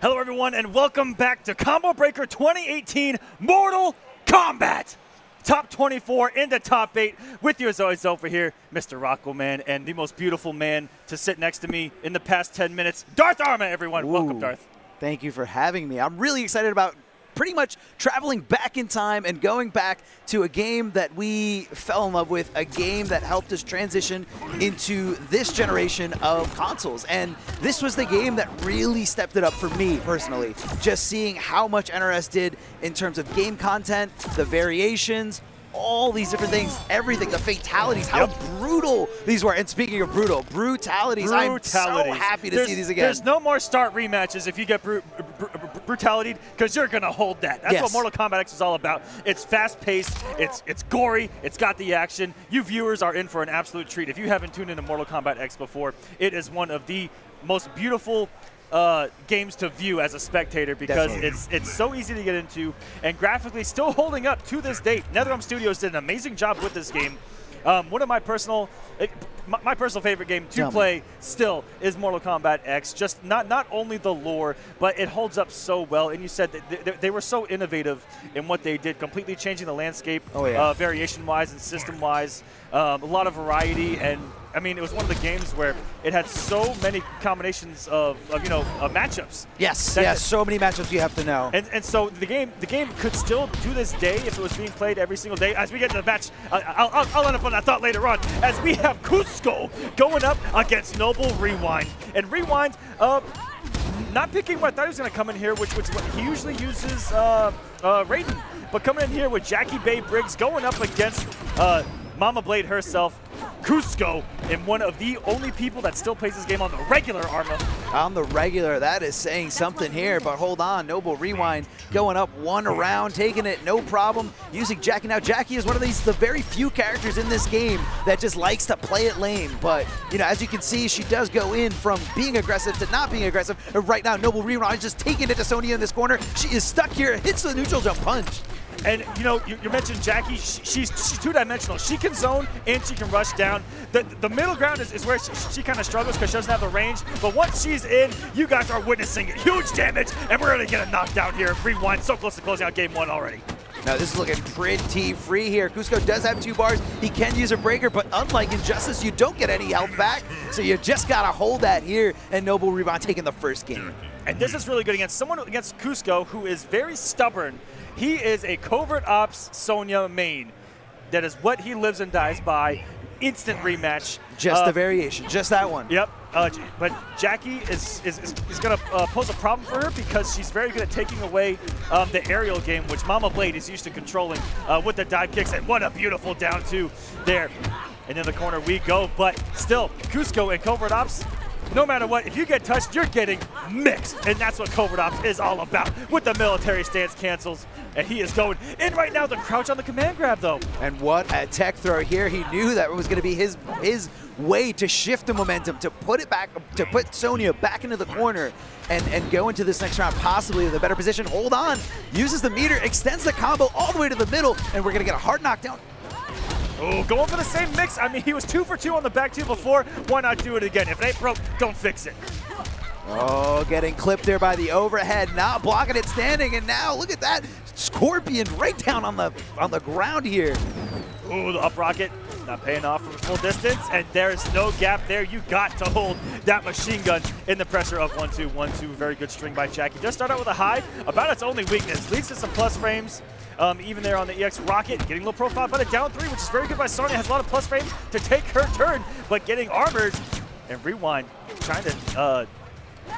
Hello everyone and welcome back to Combo Breaker 2018 Mortal Kombat. Top 24 into top 8 with you as always over here, Mr. Rocco Man, and the most beautiful man to sit next to me in the past 10 minutes, Darth Arma, everyone. Ooh, welcome, Darth. Thank you for having me. I'm really excited about pretty much traveling back in time and going back to a game that we fell in love with, a game that helped us transition into this generation of consoles. And this was the game that really stepped it up for me personally. Just seeing how much NRS did in terms of game content, the variations, all these different things, everything, the fatalities, how brutal these were. And speaking of brutalities, I'm so happy to see these again. There's no more start rematches if you get brutality, because you're going to hold that. That's what Mortal Kombat X is all about. It's fast-paced, it's gory, it's got the action. You viewers are in for an absolute treat. If you haven't tuned into Mortal Kombat X before, it is one of the most beautiful games to view as a spectator, because it's so easy to get into and graphically still holding up to this date. NetherRealm Studios did an amazing job with this game. One of my personal favorite game to play still is Mortal Kombat X. Just not only the lore, but it holds up so well. And you said that they were so innovative in what they did, completely changing the landscape, variation-wise and system-wise. A lot of variety, and I mean, it was one of the games where it had so many combinations of matchups. Yes, so many matchups you have to know. And so the game could still, to this day, if it was being played every single day. As we get to the match, I'll end up on that thought later on, as we have Coosco going up against Noble Rewind. And Rewind, not picking what I thought he was going to come in here, which he usually uses Raiden, but coming in here with Jackie Bay Briggs going up against Mama Blade herself, Coosco, and one of the only people that still plays this game on the regular, Arma. On the regular, that is saying something here, but hold on, Noble Rewind going up one round, taking it, no problem, using Jackie. Now, Jackie is one of the very few characters in this game that just likes to play it lame, but, as you can see, she does go in from being aggressive to not being aggressive. Right now, Noble Rewind just taking it to Sonya in this corner. She is stuck here, hits the neutral jump punch. And, you mentioned Jackie. She's two-dimensional. She can zone and she can rush down. The middle ground is where she kind of struggles because she doesn't have the range. But once she's in, you guys are witnessing huge damage, and we're going to get a knockdown here. Rewind so close to closing out game 1 already. Now, this is looking pretty free here. Coosco does have 2 bars. He can use a breaker, but unlike Injustice, you don't get any health back. So you just got to hold that here, and Noble Rewind taking the first game. And this is really good against Coosco, who is very stubborn. He is a covert ops Sonya main. That is what he lives and dies by. Instant rematch. Just the variation, just that one. Yep. But Jackie is going to pose a problem for her, because she's very good at taking away the aerial game, which Mama Blade is used to controlling with the dive kicks. And what a beautiful down 2 there. And in the corner we go. But still, Coosco and covert ops, no matter what, if you get touched, you're getting mixed. And that's what covert ops is all about, with the military stance cancels. And he is going in right now, the crouch on the command grab, though. And what a tech throw here. He knew that was going to be his way to shift the momentum, to put it back, to put Sonya back into the corner and go into this next round possibly with a better position. Hold on, uses the meter, extends the combo all the way to the middle, and we're going to get a hard knockdown. Oh, going for the same mix. I mean, he was 2 for 2 on the back 2 before. Why not do it again? If it ain't broke, don't fix it. Oh, getting clipped there by the overhead, not blocking it standing, and now look at that. Scorpion right down on the ground here. Ooh, the up rocket, not paying off from full distance, and there's no gap there. You got to hold that machine gun in the pressure of 1-2, 1-2. Very good string by Jackie. Does start out with a high, about its only weakness. Leads to some plus frames. Even there on the EX Rocket, getting a little profile, but a down 3, which is very good by Sonya. Has a lot of plus frames to take her turn, but getting armored. And Rewind trying to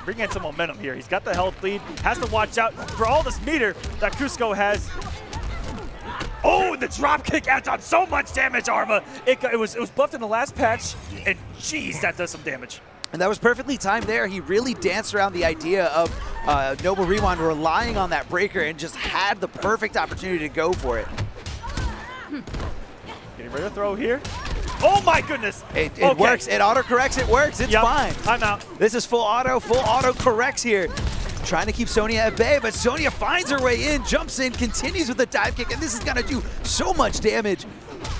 bring in some momentum here. He's got the health lead, has to watch out for all this meter that Coosco has. Oh, the drop kick adds on so much damage, Arma. It was buffed in the last patch, and geez, that does some damage. And that was perfectly timed there. He really danced around the idea of Noble Rewind relying on that breaker and just had the perfect opportunity to go for it. Getting ready to throw here. Oh my goodness! It works. It auto-corrects. It works. It's fine. I'm out. This is full auto corrects here. Trying to keep Sonya at bay, but Sonya finds her way in, jumps in, continues with the dive kick, and this is going to do so much damage.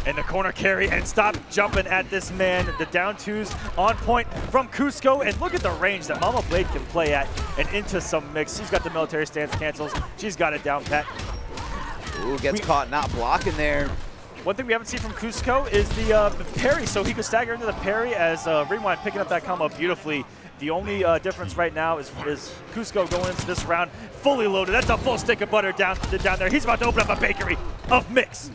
And the corner carry, and stop jumping at this man. The down twos on point from Coosco, and look at the range that Mama Blade can play at and into some mix. She's got the military stance cancels. She's got it down pat. Ooh, gets caught not blocking there. One thing we haven't seen from Coosco is the parry, so he could stagger into the parry as Rewind picking up that combo beautifully. The only difference right now is Coosco going into this round fully loaded. That's a full stick of butter down there. He's about to open up a bakery of mix.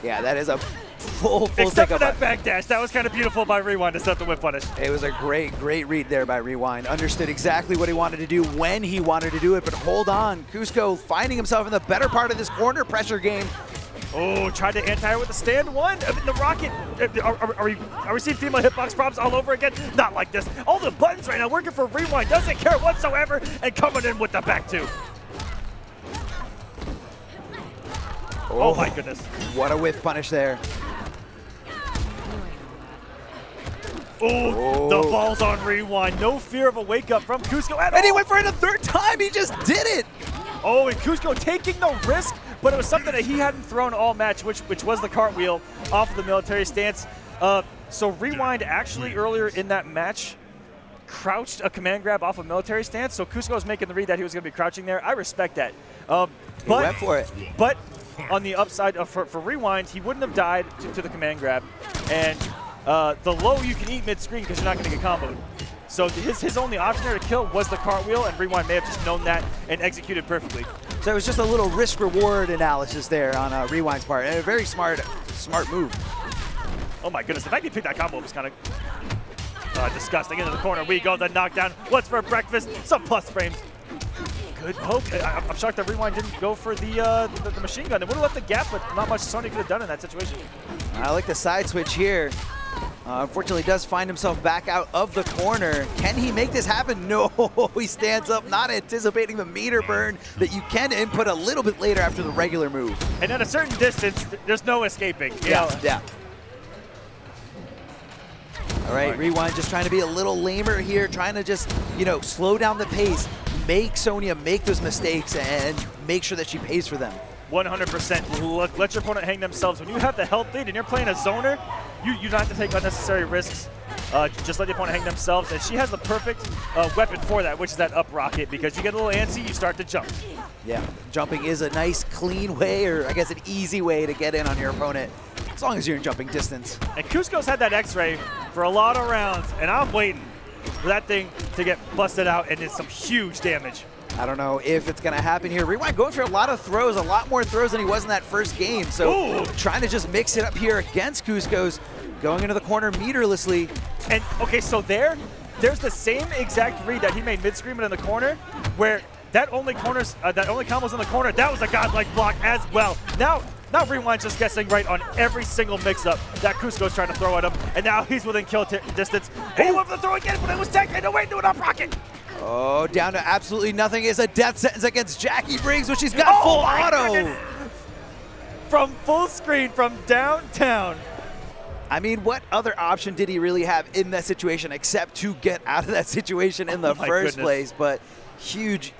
Yeah, that is a full Except stick for of that backdash. That was kind of beautiful by Rewind to set the whip punish. It was a great read there by Rewind. Understood exactly what he wanted to do when he wanted to do it, but hold on. Coosco finding himself in the better part of this corner pressure game. Oh, tried to anti-air with the stand one. I mean, the rocket. Are we seeing female hitbox problems all over again? Not like this. All the buttons right now working for Rewind. Doesn't care whatsoever, and coming in with the back two. Oh my goodness. What a whiff punish there. Oh, the ball's on Rewind. No fear of a wake up from Coosco at all. And he went for it a third time. He just did it. Oh, and Coosco taking the risk, but it was something that he hadn't thrown all match, which was the cartwheel off of the military stance. So Rewind actually earlier in that match crouched a command grab off of military stance. So Coosco was making the read that he was going to be crouching there. I respect that. He went for it. But on the upside for Rewind, he wouldn't have died to the command grab. And the low you can eat mid-screen because you're not going to get comboed. So his only option there to kill was the cartwheel, and Rewind may have just known that and executed perfectly. So it was just a little risk-reward analysis there on Rewind's part, and a very smart move. Oh my goodness, the fact he picked that combo was kind of disgusting. Into the corner we go, the knockdown. What's for breakfast? Some plus frames. Good poke. I'm shocked that Rewind didn't go for the machine gun. It would have left the gap, but not much Sony could have done in that situation. I like the side switch here. Unfortunately, does find himself back out of the corner. Can he make this happen? No, he stands up, not anticipating the meter burn that you can input a little bit later after the regular move. And at a certain distance, there's no escaping. Yeah. All right, Rewind just trying to be a little lamer here, trying to just, slow down the pace, make Sonya make those mistakes, and make sure that she pays for them. 100%. Let your opponent hang themselves. When you have the health lead and you're playing a zoner, you don't have to take unnecessary risks. Just let the opponent hang themselves. And she has the perfect weapon for that, which is that up rocket, because you get a little antsy, you start to jump. Yeah, jumping is a nice, clean way, or I guess an easy way to get in on your opponent, as long as you're in jumping distance. And Coosco's had that X-ray for a lot of rounds, and I'm waiting for that thing to get busted out and it's some huge damage. I don't know if it's going to happen here. Rewind going for a lot of throws, a lot more throws than he was in that first game. So trying to just mix it up here against Coosco's, going into the corner meterlessly. And okay, so there's the same exact read that he made mid-screaming in the corner, where that only combos in the corner, that was a godlike block as well. Now Rewind's just guessing right on every single mix-up that Coosco's trying to throw at him, and now he's within kill distance. And he went for the throw again, but it was Tekken. No way, do it up rocket. Oh, down to absolutely nothing is a death sentence against Jackie Briggs, which she's got full auto. Goodness. From full screen, from downtown. I mean, what other option did he really have in that situation except to get out of that situation in the first place? But huge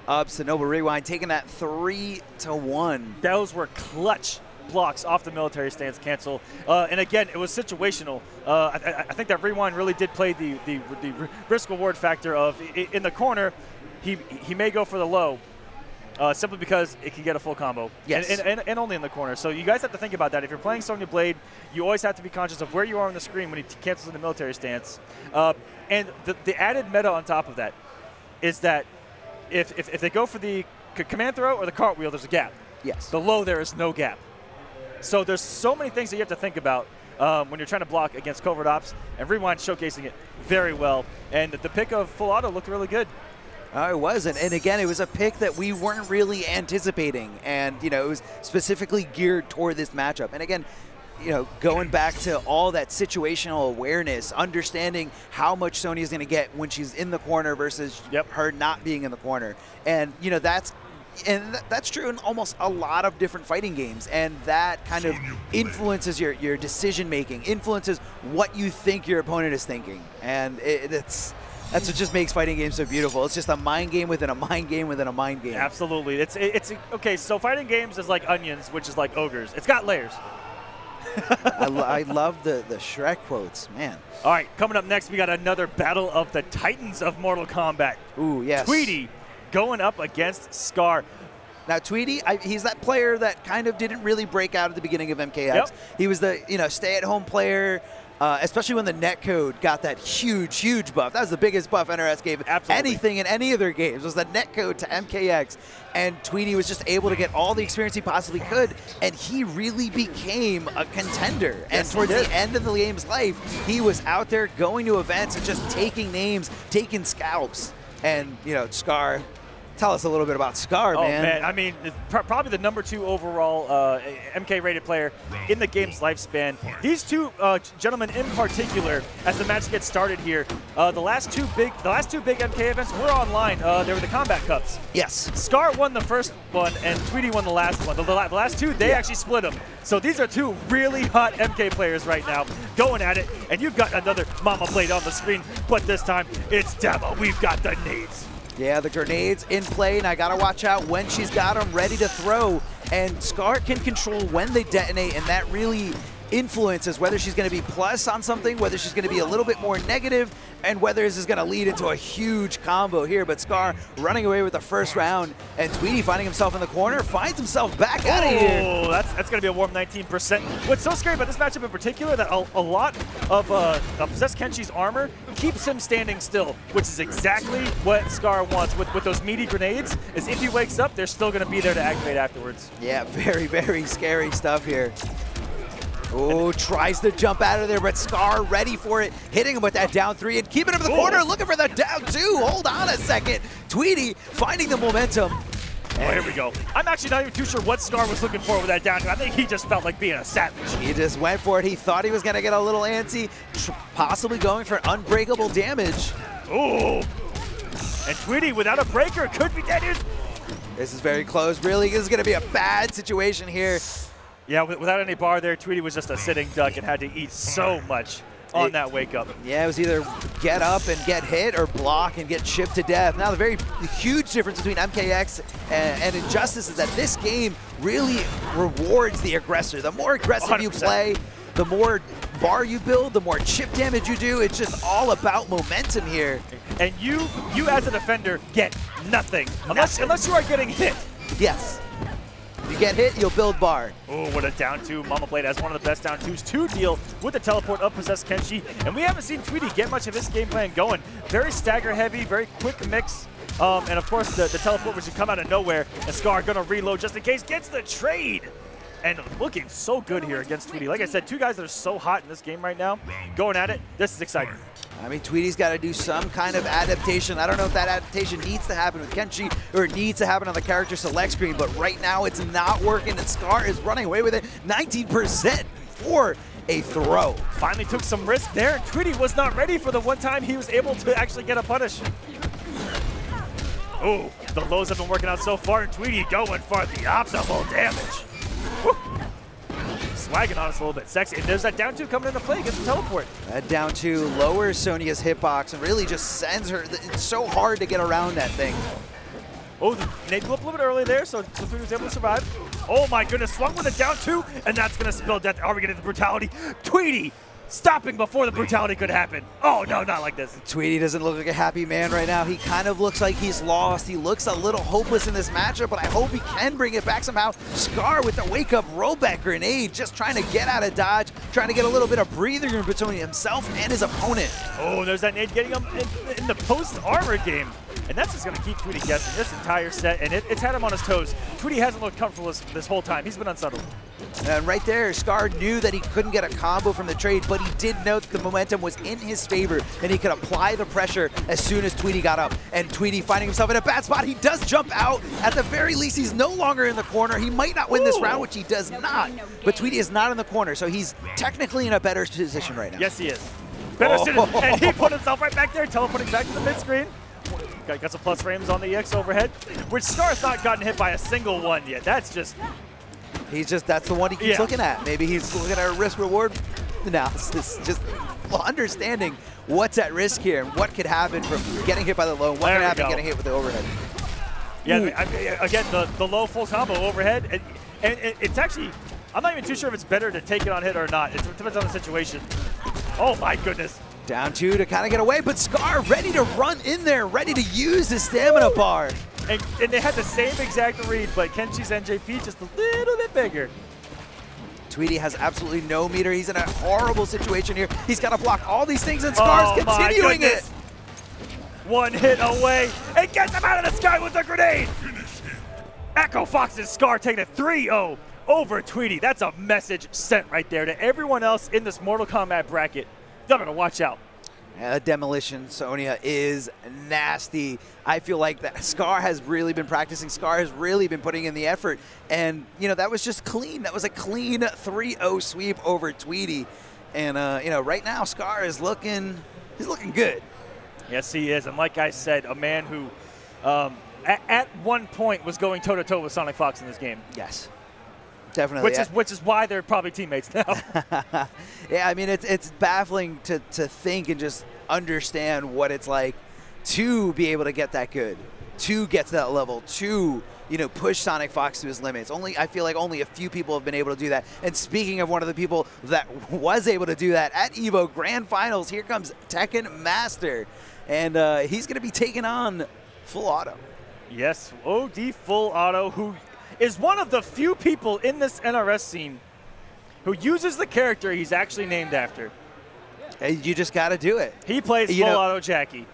ups to Noble Rewind, taking that 3-1. Those were clutch blocks off the military stance cancel. And again, it was situational. I think that Rewind really did play the risk reward factor of in the corner, he may go for the low simply because it can get a full combo. Yes. And only in the corner. So you guys have to think about that. If you're playing Sonya Blade, you always have to be conscious of where you are on the screen when he cancels in the military stance. And the added meta on top of that is that if they go for the command throw or the cartwheel, there's a gap. Yes. The low, there is no gap. So there's so many things that you have to think about when you're trying to block against covert ops, and Rewind showcasing it very well. And the pick of full auto looked really good. It was, and again, it was a pick that we weren't really anticipating, and it was specifically geared toward this matchup. And again, going back to all that situational awareness, understanding how much Sonya is going to get when she's in the corner versus her not being in the corner, and that's true in almost a lot of different fighting games, and that kind of influences your decision making, influences what you think your opponent is thinking, and that's what just makes fighting games so beautiful. It's just a mind game within a mind game within a mind game. Absolutely. It's okay. So fighting games is like onions, which is like ogres. It's got layers. I love the Shrek quotes, man. All right, coming up next, we got another battle of the Titans of Mortal Kombat. Ooh, yes. Tweedy going up against Scar. Now, Tweedy, he's that player that kind of didn't really break out at the beginning of MKX. Yep. He was the stay-at-home player, especially when the netcode got that huge buff. That was the biggest buff NRS gave anything in any of their games, was the netcode to MKX. And Tweedy was just able to get all the experience he possibly could, and he really became a contender. Yes, and towards the end of the game's life, he was out there going to events and just taking names, taking scalps. And, Scar, tell us a little bit about Scar, man. Oh, man. I mean, probably the #2 overall MK-rated player in the game's lifespan. These two gentlemen in particular, as the match gets started here, the last two big MK events were online. They were the Combat Cups. Yes. Scar won the first one, and Tweedy won the last one. The last two, they actually split them. So these are two really hot MK players right now going at it, and you've got another Mama Blade on the screen, but this time it's Dama. We've got the nades. Yeah, the grenades in play, and I got to watch out when she's got them ready to throw. And Scar can control when they detonate, and that really influences whether she's going to be plus on something, whether she's going to be a little bit more negative, and whether this is going to lead into a huge combo here. But Scar running away with the first round, and Tweedy finding himself in the corner, finds himself back out of here. Oh, that's going to be a warm 19%. What's so scary about this matchup in particular, that a lot of Possessed Kenshi's armor keeps him standing still, which is exactly what Scar wants with those meaty grenades, is if he wakes up, they're still going to be there to activate afterwards. Yeah, very scary stuff here. Oh, tries to jump out of there, but Scar ready for it, hitting him with that down 3 and keeping him in the corner, looking for the down 2. Hold on a second. Tweedy finding the momentum. Oh, here we go. I'm actually not even too sure what Scar was looking for with that down 2. I think he just felt like being a savage. He just went for it. He thought he was going to get a little antsy, possibly going for unbreakable damage. Oh, and Tweedy without a breaker could be dead. This is very close. Really, this is going to be a bad situation here. Yeah, without any bar there, Tweedy was just a sitting duck and had to eat so much on that wake up. Yeah, it was either get up and get hit or block and get chipped to death. Now, the huge difference between MKX and Injustice is that this game really rewards the aggressor. The more aggressive 100%. You play, the more bar you build, the more chip damage you do. It's just all about momentum here. And you as a defender get nothing unless you are getting hit. Yes. You get hit, you'll build bar. Oh, what a down 2. Mama Blade has one of the best down 2s to deal with the teleport of Possessed Kenshi. And we haven't seen Tweedy get much of his game plan going. Very stagger heavy, very quick mix. And of course, the teleport which should come out of nowhere. And Scar gonna reload just in case, gets the trade. And looking so good here against Tweedy. Like I said, two guys that are so hot in this game right now, going at it. This is exciting. I mean, Tweedy's got to do some kind of adaptation. I don't know if that adaptation needs to happen with Kenshi or it needs to happen on the character select screen, but right now it's not working, and Scar is running away with it. 19% for a throw. Finally took some risk there. Tweedy was not ready for the one time he was able to actually get a punish. Oh, the lows have been working out so far, and Tweedy going for the optimal damage. Woo. Swagging on us a little bit. Sexy. And there's that down 2 coming into play against the teleport. That down 2 lowers Sonya's hitbox and really just sends her. It's so hard to get around that thing. Oh, the nade blew up a little bit early there, so Tweedy was able to survive. Oh my goodness, swung with a down 2, and that's going to spill death. Are we getting the brutality? Tweedy stopping before the brutality could happen. Oh no, not like this. Tweedy doesn't look like a happy man right now. He kind of looks like he's lost. He looks a little hopeless in this matchup, but I hope he can bring it back somehow. Scar with the wake-up rollback grenade, just trying to get out of dodge, trying to get a little bit of breathing room between himself and his opponent. Oh, there's that nade getting him in the post-armor game. And that's just going to keep Tweedy guessing this entire set, and it's had him on his toes. Tweedy hasn't looked comfortable this whole time. He's been unsettled. And right there, Scar knew that he couldn't get a combo from the trade, but he did know that the momentum was in his favor, and he could apply the pressure as soon as Tweedy got up. And Tweedy finding himself in a bad spot. He does jump out. At the very least, he's no longer in the corner. He might not win this round, which he does not. But Tweedy is not in the corner, so he's technically in a better position right now. Yes, he is. Better position, and he put himself right back there, teleporting back to the mid-screen. Got some plus frames on the EX overhead, which Scar's not gotten hit by a single one yet. That's just... that's the one he keeps looking at. Maybe he's looking at a risk-reward analysis, just understanding what's at risk here and what could happen from getting hit by the low, what could happen getting hit with the overhead. Yeah, again, the low full combo overhead, and it's actually I'm not even too sure if it's better to take it on hit or not. It depends on the situation. Oh my goodness. Down 2 to kind of get away, but Scar ready to run in there, ready to use his stamina bar. And they had the same exact read, but Kenshi's NJP just a little bit bigger. Tweedy has absolutely no meter. He's in a horrible situation here. He's got to block all these things, and Scar's continuing it. One hit away, and gets him out of the sky with a grenade. Echo Fox's Scar taking a 3-0 over Tweedy. That's a message sent right there to everyone else in this Mortal Kombat bracket. Y'all better watch out. Yeah, that demolition Sonya is nasty. I feel like that Scar has really been practicing. Scar has really been putting in the effort. And, you know, that was just clean. That was a clean 3-0 sweep over Tweedy. And, you know, right now Scar is looking good. Yes, he is. And like I said, a man who at one point was going toe-to-toe with Sonic Fox in this game. Yes. Definitely. Which is why they're probably teammates now. Yeah, I mean, it's baffling to think and just understand what it's like to be able to get that good, to get to that level, to, you know, push Sonic Fox to his limits. I feel like only a few people have been able to do that. And speaking of one of the people that was able to do that at EVO Grand Finals, here comes Tekken Master. And he's going to be taking on Full Auto. Yes, OD Full Auto, who is one of the few people in this NRS scene who uses the character he's actually named after. You just got to do it. He plays Full Auto Jackie.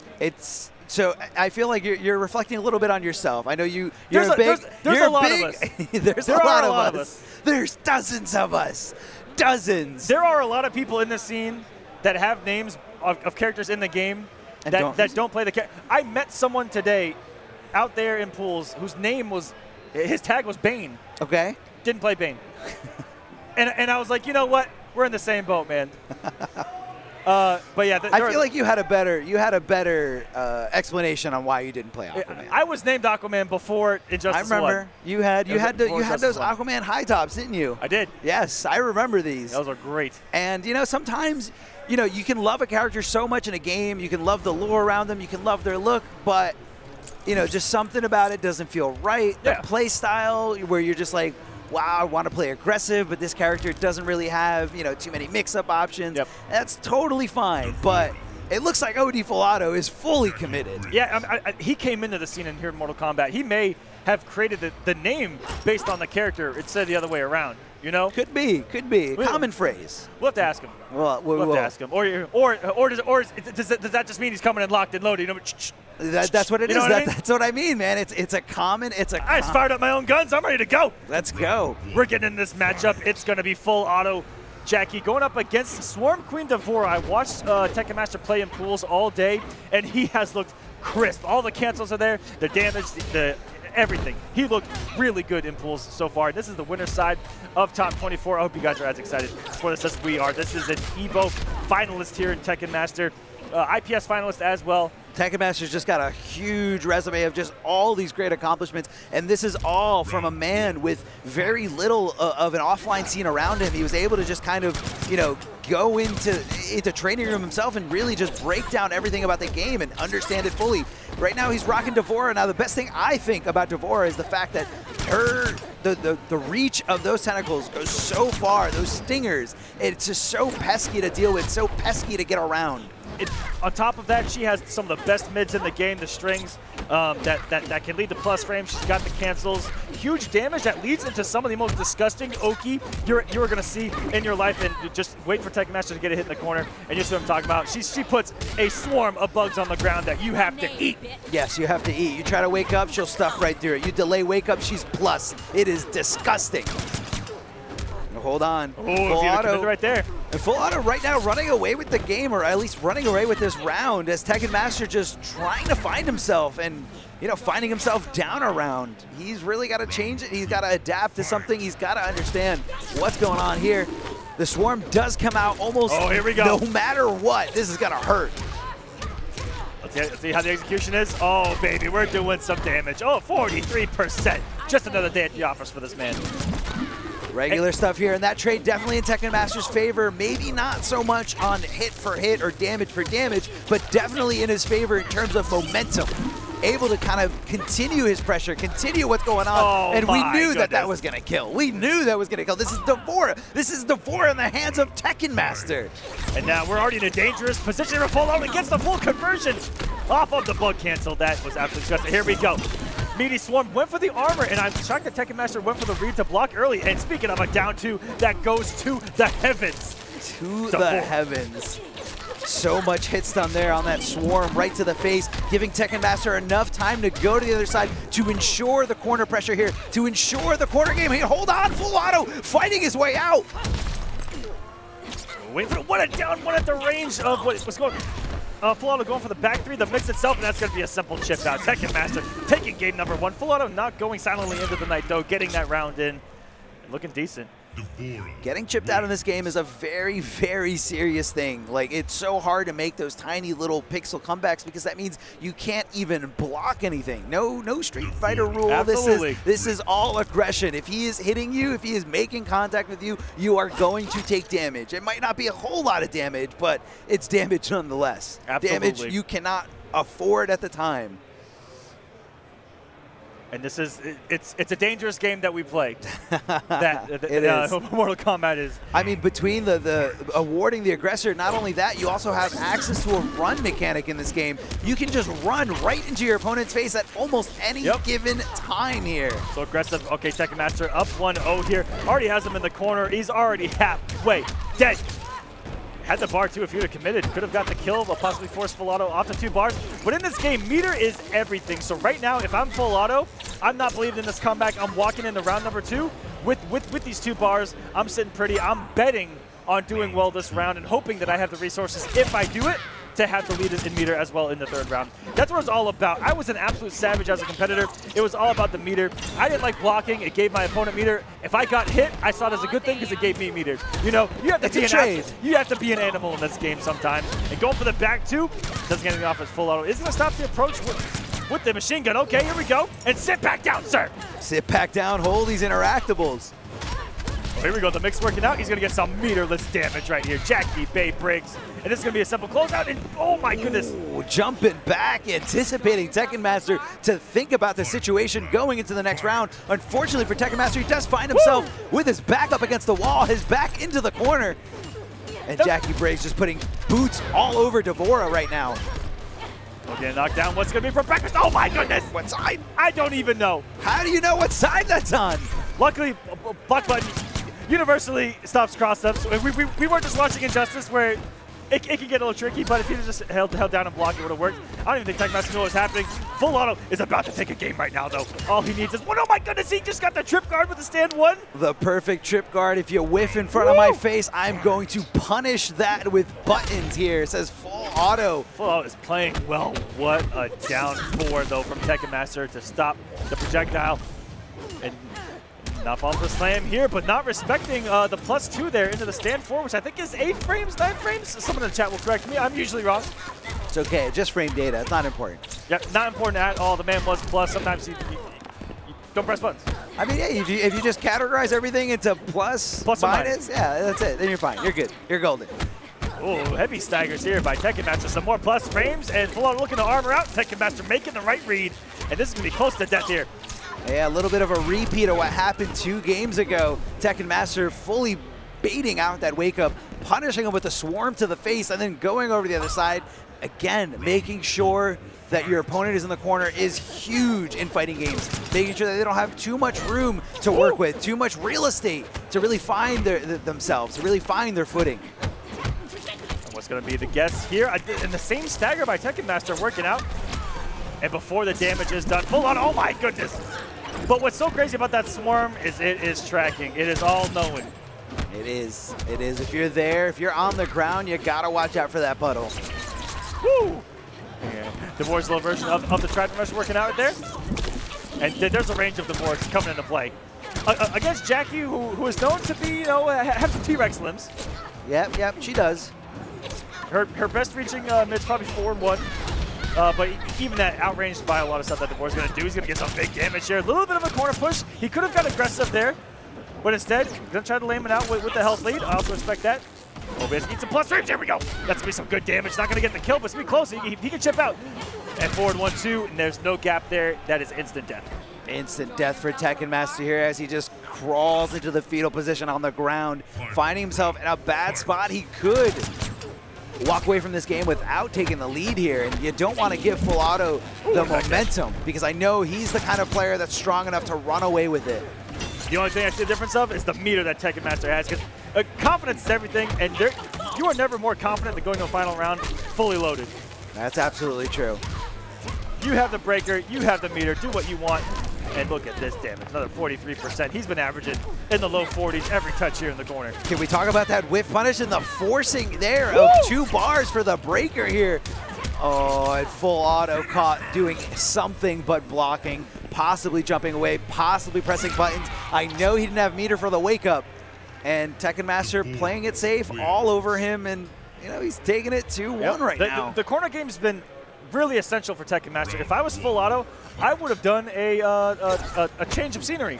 So I feel like you're reflecting a little bit on yourself. I know you're there's a lot of us. There's a lot of us. There's dozens of us. Dozens. There are a lot of people in the scene that have names of characters in the game that don't play the character. I met someone today out there in pools whose name was, his tag was Bane. Okay. Didn't play Bane. and I was like, you know what? We're in the same boat, man. But yeah, I feel like you had a better explanation on why you didn't play Aquaman. I was named Aquaman before Injustice 1. I remember you had those Aquaman high tops, didn't you? I did. Yes, I remember these. Those are great. And you know, sometimes, you know, you can love a character so much in a game, you can love the lore around them, you can love their look, but you know, just something about it doesn't feel right. Yeah. The play style where you're just like, wow, I want to play aggressive, but this character doesn't really have, you know, too many mix-up options. Yep. That's totally fine, but it looks like OD Full Auto is fully committed. Yeah, he came into the scene in here in Mortal Kombat. He may have created the name based on the character instead of the other way around. You know? Could be. Common phrase. We'll have to ask him. We'll have to ask him. Or does that just mean he's coming in locked and loaded? You know, that's what it is. What I mean? That's what I mean, man. It's a common. I just fired up my own guns. I'm ready to go. Let's go. We're getting in this matchup. It's going to be Full Auto Jackie going up against Swarm Queen D'Vorah. I watched Tekken Master play in pools all day, and he has looked crisp. All the cancels are there. The damage, everything. He looked really good in pools so far. This is the winner's side of top 24. I hope you guys are as excited for this as we are. This is an EVO finalist here in Tekken Master, IPS finalist as well. Tekken Master's just got a huge resume of just all these great accomplishments, and this is all from a man with very little of an offline scene around him. He was able to just kind of, you know, go into training room himself and really just break down everything about the game and understand it fully. Right now he's rocking D'Vorah. Now the best thing I think about D'Vorah is the fact that the reach of those tentacles goes so far, those stingers, it's just so pesky to deal with, so pesky to get around. On top of that, she has some of the best mids in the game, the strings that can lead to plus frames. She's got the cancels. Huge damage that leads into some of the most disgusting Oki you're going to see in your life. And just wait for Tekken Master to get a hit in the corner, and you see what I'm talking about. She puts a swarm of bugs on the ground that you have to eat. Yes, you have to eat. You try to wake up, she'll stuff right through it. You delay wake up, she's plus. It is disgusting. Hold on. Oh, Full Auto right there. And Full Auto right now running away with the game, or at least running away with this round, as Tekken Master just trying to find himself and, you know, finding himself down a round. He's really got to change it. He's got to adapt to something. He's got to understand what's going on here. The swarm does come out almost here we go. No matter what. This is going to hurt. Let's see how the execution is. Oh, baby, we're doing some damage. Oh, 43%. Just another day at the office for this man. Regular stuff here, and that trade definitely in Tekken Master's favor. Maybe not so much on hit for hit or damage for damage, but definitely in his favor in terms of momentum. able to kind of continue his pressure, continue what's going on, Oh, and we knew goodness. that was going to kill. We knew that was going to kill. This is Devora. This is Devora in the hands of Tekken Master. And now we're already in a dangerous position for full out and gets the full conversion off of the bug cancel. That was absolutely disgusting. Here we go. Meaty Swarm went for the armor, and I'm shocked that Tekken Master went for the read to block early. And speaking of a down two, that goes to the heavens. To the heavens. So much hit stun there on that Swarm right to the face, giving Tekken Master enough time to go to the other side to ensure the corner pressure here, to ensure the corner game. Hey, hold on, full auto, fighting his way out. Wait for what a down one at the range of what's going on. Full auto going for the back three, the mix itself, and that's going to be a simple chip out. Tekken Master taking game number one. Full auto not going silently into the night, though, getting that round in. Looking decent. Getting chipped out in this game is a very, very serious thing. Like, it's so hard to make those tiny little pixel comebacks because that means you can't even block anything. No Street Fighter rule. Absolutely. This is all aggression. If he is hitting you, if he is making contact with you, you are going to take damage. It might not be a whole lot of damage, but it's damage nonetheless. Absolutely. Damage you cannot afford at the time. And this is, it's a dangerous game that we play. It is. Mortal Kombat is. I mean, between the awarding the aggressor, not only that, you also have access to a run mechanic in this game. You can just run right into your opponent's face at almost any given time here. So aggressive. Okay, Tekken Master up 1-0 here. Already has him in the corner. He's already halfway dead. Had the bar too if he would have committed. Could have got the kill, but possibly forced full auto off the 2 bars. But in this game, meter is everything. So right now, if I'm full auto, I'm not believing in this comeback. I'm walking into round number 2 with these 2 bars. I'm sitting pretty. I'm betting on doing well this round and hoping that I have the resources, if I do it, to have the lead in meter as well in the 3rd round. That's what it's all about. I was an absolute savage as a competitor. It was all about the meter. I didn't like blocking. It gave my opponent meter. If I got hit, I saw it as a good thing because it gave me meter. You know, you have to be an animal in this game sometimes. And going for the back 2, doesn't get anything off his full auto. Is going to stop the approach with the machine gun. Okay, here we go. And sit back down, sir. Sit back down, hold these interactables. Oh, here we go, the mix working out. He's going to get some meterless damage right here. Jackie Bay breaks, and this is going to be a simple closeout, and oh my goodness. Ooh, jumping back, anticipating Tekken Master to think about the situation going into the next round. Unfortunately for Tekken Master, he does find himself with his back up against the wall, his back into the corner. And Jackie Bray's just putting boots all over Devora right now. Okay, knocked down. What's going to be for breakfast? Oh my goodness. What side? I don't even know. How do you know what side that's on? Luckily, block button universally stops cross-ups. We weren't just watching Injustice where it can get a little tricky, but if he just held down and blocked, it would have worked. I don't even think Tekken Master knew what was happening. Full auto is about to take a game right now, though. All he needs is one. Oh my goodness, he just got the trip guard with the stand 1. The perfect trip guard. If you whiff in front of my face, I'm going to punish that with buttons here. It says full auto. Full auto is playing well. What a down 4, though, from Tekken Master to stop the projectile. And not falling for the slam here, but not respecting the +2 there into the stand 4, which I think is 8 frames, 9 frames. Someone in the chat will correct me. I'm usually wrong. It's okay. Just frame data. It's not important. Yep, not important at all. The man was plus. Sometimes you don't press buttons. I mean, yeah, if you just categorize everything into plus minus, yeah, that's it. Then you're fine. You're good. You're golden. Oh, heavy staggers here by Tekken Master. Some more plus frames, and full on looking to armor out. Tekken Master making the right read, and this is going to be close to death here. Yeah, a little bit of a repeat of what happened 2 games ago. Tekken Master fully baiting out that wake up, punishing him with a swarm to the face, and then going over to the other side. Again, making sure that your opponent is in the corner is huge in fighting games. Making sure that they don't have too much room to work with, too much real estate to really find themselves, to really find their footing. What's going to be the guess here? And the same stagger by Tekken Master working out. And before the damage is done, full on, oh my goodness. But what's so crazy about that swarm is it is tracking. It is all knowing. It is. It is. If you're there, if you're on the ground, you gotta watch out for that puddle. Woo! Yeah. Devore's little version of the Trident Rush working out there. And there's a range of Devore coming into play. Against Jackie, who is known to be, you know, have some T-Rex limbs. Yep, she does. Her best reaching mid's probably 4-1. But even that outranged by a lot of stuff that Devore's going to do. He's going to get some big damage here. A little bit of a corner push. He could have got aggressive there, but instead, going to try to lame it out with the health lead. I also respect that. Oh, he has to eat some plus frames. Here we go. That's going to be some good damage. Not going to get the kill, but it's going to be close. He can chip out. And forward 1-2, and there's no gap there. That is instant death. Instant death for Tekken Master here as he just crawls into the fetal position on the ground, finding himself in a bad spot. He could walk away from this game without taking the lead here, and you don't want to give Full Auto the momentum because I know he's the kind of player that's strong enough to run away with it. The only thing I see the difference of is the meter that Tekken Master has, because confidence is everything, and you are never more confident than going to a final round fully loaded. That's absolutely true. You have the breaker, you have the meter, do what you want. And look at this damage, another 43%. He's been averaging in the low 40s every touch here in the corner. Can we talk about that whiff punish and the forcing there of 2 bars for the breaker here? Oh, and Full Auto caught doing something but blocking, possibly jumping away, possibly pressing buttons. I know he didn't have meter for the wake up. And Tekken Master playing it safe all over him, and you know he's taking it 2-1 right now. The corner game's been really essential for Tekken Master. If I was Full Auto, I would have done a change of scenery.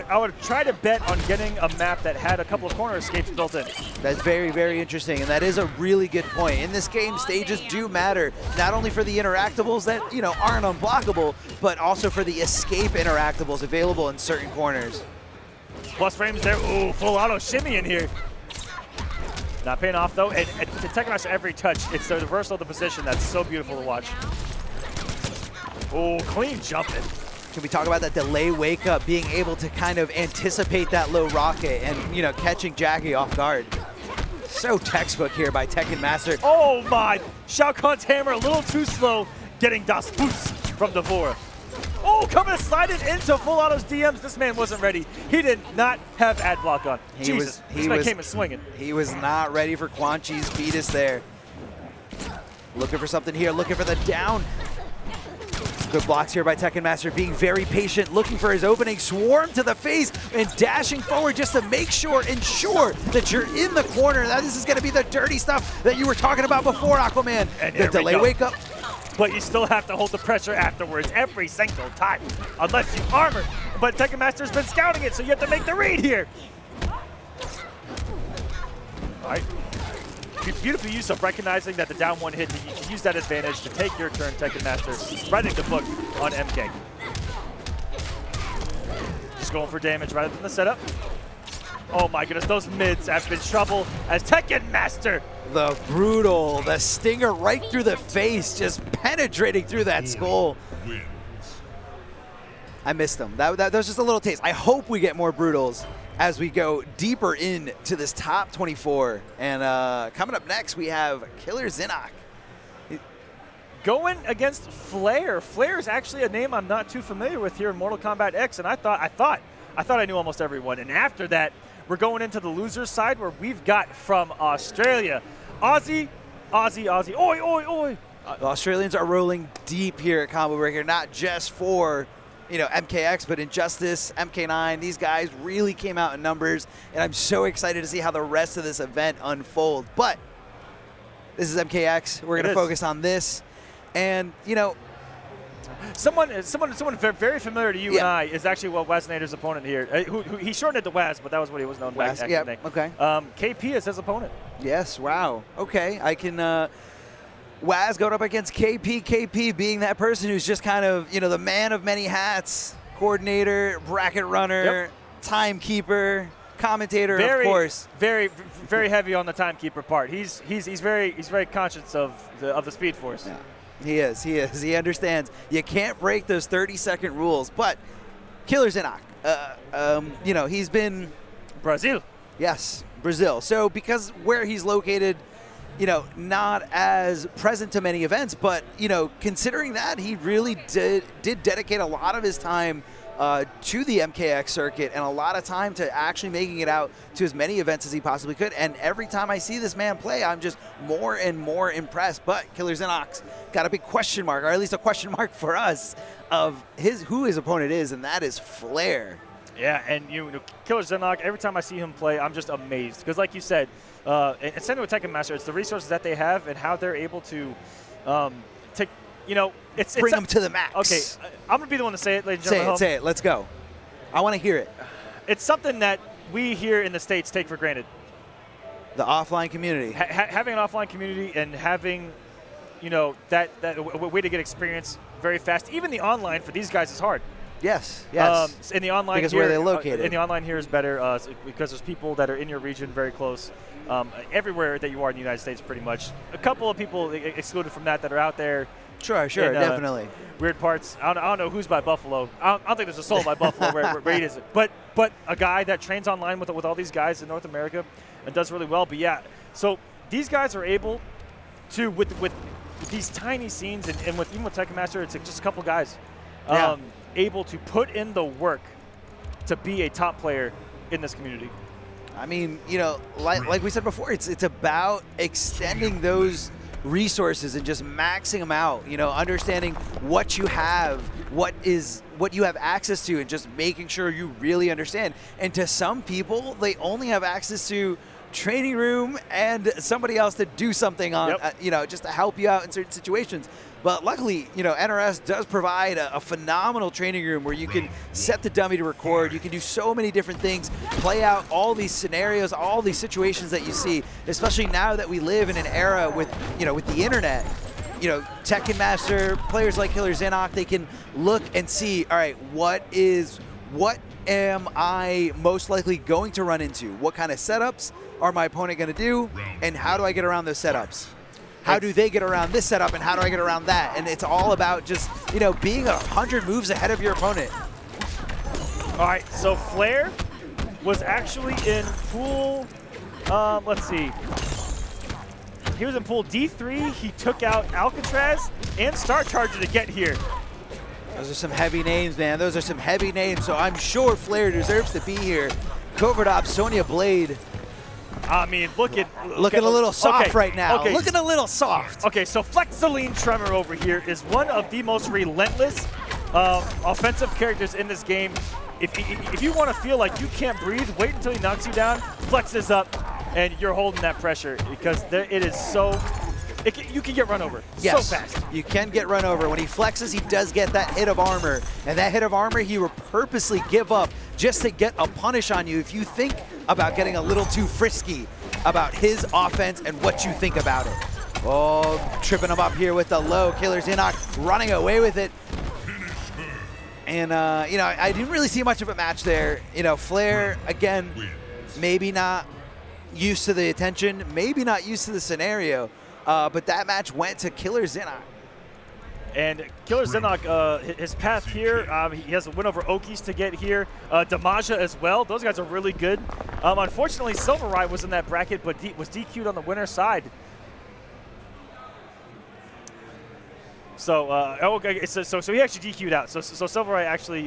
I would try to bet on getting a map that had a couple of corner escapes built in. That's very, very interesting, and that is a really good point. In this game, stages do matter, not only for the interactables that aren't unblockable, but also for the escape interactables available in certain corners. Plus frames there. Ooh, Full Auto shimmy in here. Not paying off though, and to Tekken Master every touch, it's the reversal of the position that's so beautiful to watch. Oh, clean jumping. Can we talk about that delay wake up, being able to kind of anticipate that low rocket and catching Jackie off guard? So textbook here by Tekken Master. Oh my! Shao Kahn's hammer a little too slow, getting Das Boost from Devora. Oh, coming to slide it into Full Auto's DMs. This man wasn't ready. He did not have ad block on. This man came in swinging. He was not ready for Quan Chi's fetus there. Looking for something here, looking for the down. Good blocks here by Tekken Master, being very patient, looking for his opening, swarm to the face, and dashing forward just to ensure that you're in the corner. Now this is going to be the dirty stuff that you were talking about before, Aquaman. And the delay wake up. But you still have to hold the pressure afterwards every single time, unless you armor. But Tekken Master's been scouting it, so you have to make the read here. All right. Beautiful use of recognizing that the down 1 hit, you can use that advantage to take your turn, Tekken Master, writing the book on MK. Just going for damage rather than the setup. Oh my goodness, those mids have been trouble as Tekken Master. The brutal, the stinger right through the face, just penetrating through that skull. I missed them. That was just a little taste. I hope we get more brutals as we go deeper into this top 24. And coming up next, we have Killer Xinok. Going against Flair. Flair is actually a name I'm not too familiar with here in Mortal Kombat X, and I thought I knew almost everyone. And after that, we're going into the losers side where we've got from Australia, Aussie, oi, oi, oi. The Australians are rolling deep here at Combo Breaker, not just for MKX, but Injustice, MK9. These guys really came out in numbers, and I'm so excited to see how the rest of this event unfolds. But this is MKX. We're going to focus on this, and someone very familiar to you and I is actually Waznator's opponent here. He shortened it to Waz, but that was what he was known by. Yeah, okay. KP is his opponent. Yes, wow. Okay, I can Waz going up against KP. KP being that person who's just kind of, the man of many hats, coordinator, bracket runner, timekeeper, commentator, of course. Very heavy on the timekeeper part. He's very conscious of the Speed Force. Yeah. He is. He understands. You can't break those 30-second rules. But Killer Xinok, he's been Brazil. Yes, Brazil. So because where he's located, not as present to many events, but considering that, he really did dedicate a lot of his time to the MKX circuit and a lot of time to actually making it out to as many events as he possibly could. And every time I see this man play, I'm just more and more impressed. But Killer Xinok's got a big question mark, or at least a question mark for us, of who his opponent is, and that is Flair. Yeah, and Killer Xinok, every time I see him play, I'm just amazed. Because like you said, and same with Tekken Master, it's the resources that they have and how they're able to take, bring them to the max. Okay, I'm going to be the one to say it, ladies and gentlemen. Say it. Let's go. I want to hear it. It's something that we here in the States take for granted. The offline community. Having an offline community and having you know, that way to get experience very fast. Even the online for these guys is hard. Yes, yes. In the online because here, where they're located. In the online here is better because there's people that are in your region very close. Everywhere that you are in the United States, pretty much. A couple of people excluded from that are out there. Sure, definitely. Weird parts. I don't know who's by Buffalo. I don't think there's a soul by Buffalo where he is. But a guy that trains online with all these guys in North America and does really well. But yeah, so these guys are able to with these tiny scenes and even with Tekken Master, it's just a couple guys. Able to put in the work to be a top player in this community. I mean, you know, like we said before, it's about extending those resources and just maxing them out. You know, understanding what you have, what you have access to, and just making sure you really understand. And to some people, they only have access to training room and somebody else to do something on, you know, just to help you out in certain situations. But luckily, you know, NRS does provide a phenomenal training room where you can set the dummy to record. You can do so many different things, play out all these scenarios, all these situations that you see, especially now that we live in an era with, you know, with the internet. You know, Tekken Master, players like Killer Xinok, they can look and see, all right, what am I most likely going to run into? What kind of setups are my opponent going to do? And how do I get around those setups? How do they get around this setup, and how do I get around that? And it's all about just, you know, being 100 moves ahead of your opponent. All right, so Flair was actually in pool, let's see. He was in pool D3. He took out Alcatraz and Star Charger to get here. Those are some heavy names, man. Those are some heavy names, so I'm sure Flair deserves to be here. Covert Op, Sonya Blade. I mean, looking a little soft right now. Okay. Looking a little soft. Okay, so Flexaline Tremor over here is one of the most relentless offensive characters in this game. If you want to feel like you can't breathe, wait until he knocks you down, flexes up, and you're holding that pressure because it is so. You can get run over so fast. You can get run over. When he flexes, he does get that hit of armor. And that hit of armor, he will purposely give up just to get a punish on you if you think about getting a little too frisky about his offense and what you think about it. Oh, tripping him up here with the low. Killer Xinok running away with it. And, you know, I didn't really see much of a match there. You know, Flair, again, maybe not used to the attention, maybe not used to the scenario. But that match went to Killer Xinok. And Killer Xinok, his path here, he has a win over Okies to get here. Damaja as well. Those guys are really good. Unfortunately, Silver Rai was in that bracket, but was DQ'd on the winner's side. So, so he actually DQ'd out. So Silver Rai actually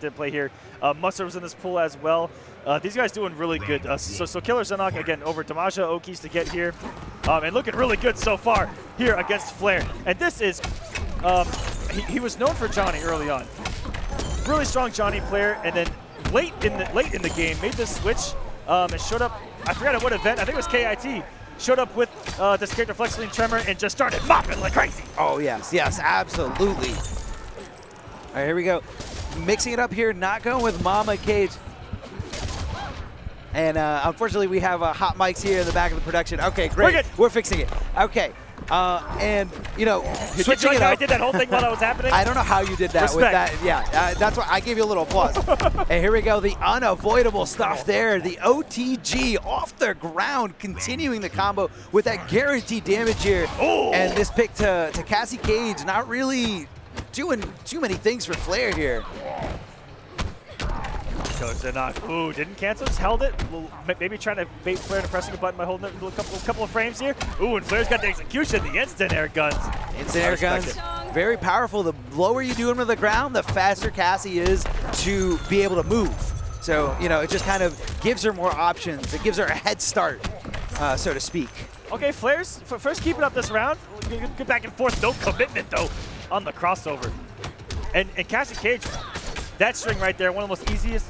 did play here. Mustard was in this pool as well. These guys doing really good. So Killer Xinok, again, over Damaja, Okies to get here. And looking really good so far here against Flair. And this is, he was known for Johnny early on. Really strong Johnny player, and then late in the game made this switch and showed up. I forgot at what event. I think it was KIT. Showed up with this character Flexaline Tremor and just started mopping like crazy. Oh yes, yes, absolutely. All right, here we go. Mixing it up here, not going with Mama Cage. And unfortunately, we have hot mics here in the back of the production. Okay, great. We're fixing it. Okay. And, you know, switching it up. I did that whole thing while that was happening? I don't know how you did that. Respect. With that. Yeah, that's why I gave you a little applause. And here we go. The unavoidable stuff there. The OTG off the ground, continuing the combo with that guaranteed damage here. Ooh. And this pick to Cassie Cage, not really doing too many things for Flair here. Xinok, ooh, didn't cancel, just held it. Maybe trying to bait Flair to pressing the button by holding it a couple of frames here. Ooh, and Flair's got the execution, the instant air guns. Instant air guns, very powerful. The lower you do him to the ground, the faster Cassie is to be able to move. So, you know, it just kind of gives her more options. It gives her a head start, so to speak. Okay, Flair's first keeping up this round. Good back and forth, no commitment though on the crossover. And Cassie Cage, that string right there, one of the most easiest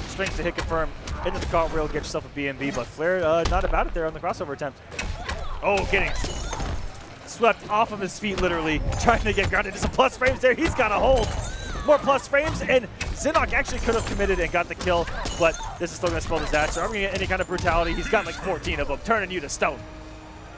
strings to hit confirm into the cartwheel, get yourself a BMB, but Flair not about it there on the crossover attempt. Oh, getting swept off of his feet, literally, trying to get grounded. There's some plus frames there. He's got a hold. More plus frames, and Xinok actually could have committed and got the kill, but this is still going to spell disaster. I'm going to get any kind of brutality. He's got like 14 of them, turning you to stone.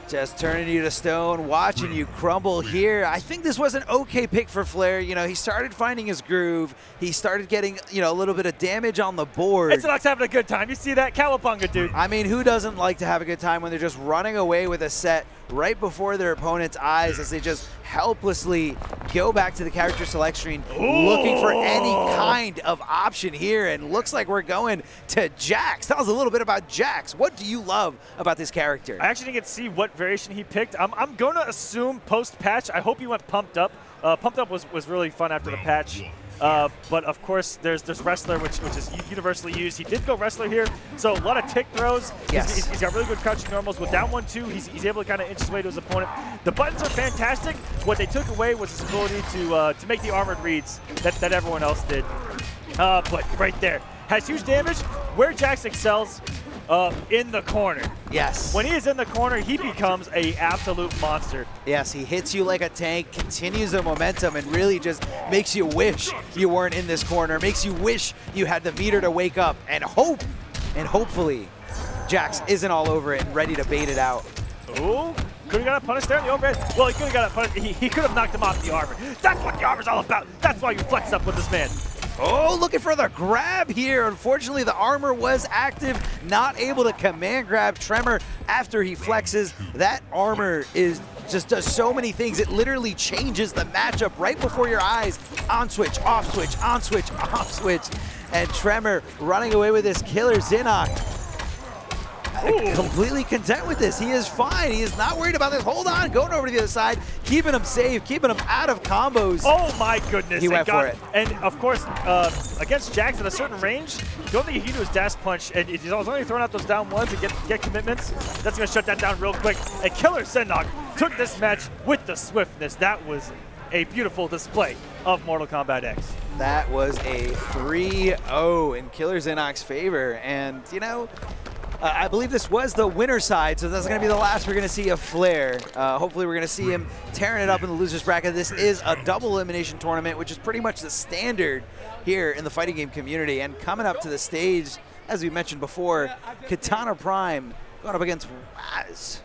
Just turning you to stone, watching you crumble here. I think this was an okay pick for Flair. You know, he started finding his groove. He started getting, you know, a little bit of damage on the board. Xinok's having a good time. You see that? Cowabunga, dude. I mean, who doesn't like to have a good time when they're just running away with a set right before their opponent's eyes as they just helplessly go back to the character select screen, looking for any kind of option here, and looks like we're going to Jax. Tell us a little bit about Jax. What do you love about this character? I actually didn't get to see what variation he picked. I'm going to assume post-patch. I hope he went Pumped Up. Pumped Up was really fun after the patch. But of course, there's Wrestler, which is universally used. He did go Wrestler here, so a lot of tick throws. Yes. He's got really good crouching normals. With down 1-2, he's able to kind of inch his way to his opponent. The buttons are fantastic. What they took away was his ability to make the armored reads that everyone else did. But right there, has huge damage. Where Jax excels, in the corner. Yes. When he is in the corner, he becomes an absolute monster. Yes, he hits you like a tank, continues the momentum, and really just makes you wish you weren't in this corner, makes you wish you had the meter to wake up and hope, and hopefully Jax isn't all over it and ready to bait it out. Ooh, could have got a punish there in the overhead. Well, he could have got a punish. He could have knocked him off the armor. That's what the armor's all about. That's why you flex up with this man. Oh, looking for the grab here. Unfortunately, the armor was active, not able to command grab Tremor after he flexes. That armor just does so many things. It literally changes the matchup right before your eyes. On switch, off switch, on switch, off switch. And Tremor running away with this killer Xinok. Completely content with this. He is fine. He is not worried about this. Hold on, going over to the other side, keeping him safe, keeping him out of combos. Oh my goodness. He went for it. And of course, against Jax at a certain range, the only thing he can do is dash punch, and he's only throwing out those down ones to get commitments. That's going to shut that down real quick. And Killer Xinok took this match with the swiftness. That was a beautiful display of Mortal Kombat X. That was a 3-0 in Killer Xinok's favor, and you know, I believe this was the winner side, so that's going to be the last we're going to see of Flair. Hopefully we're going to see him tearing it up in the loser's bracket. This is a double elimination tournament, which is pretty much the standard here in the fighting game community. And coming up to the stage, as we mentioned before, Kitana Prime going up against Waz.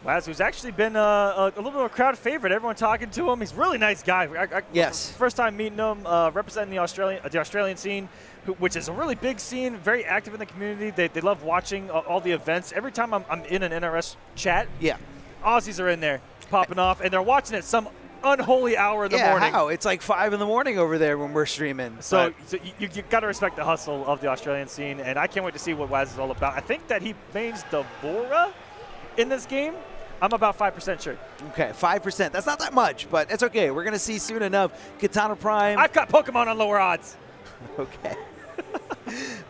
Waz, who's actually been a little bit of a crowd favorite. Everyone talking to him. He's a really nice guy. Yes. First time meeting him, representing the Australian scene, which is a really big scene, very active in the community. They love watching all the events. Every time I'm in an NRS chat, Aussies are in there popping off, and they're watching it some unholy hour in the morning. How? It's like 5 in the morning over there when we're streaming. So you got to respect the hustle of the Australian scene, and I can't wait to see what Waz is all about. I think that he mains Devora in this game. I'm about 5% sure. Okay, 5%. That's not that much, but it's okay. We're going to see soon enough. Kitana Prime. I've got Pokemon on lower odds. Okay.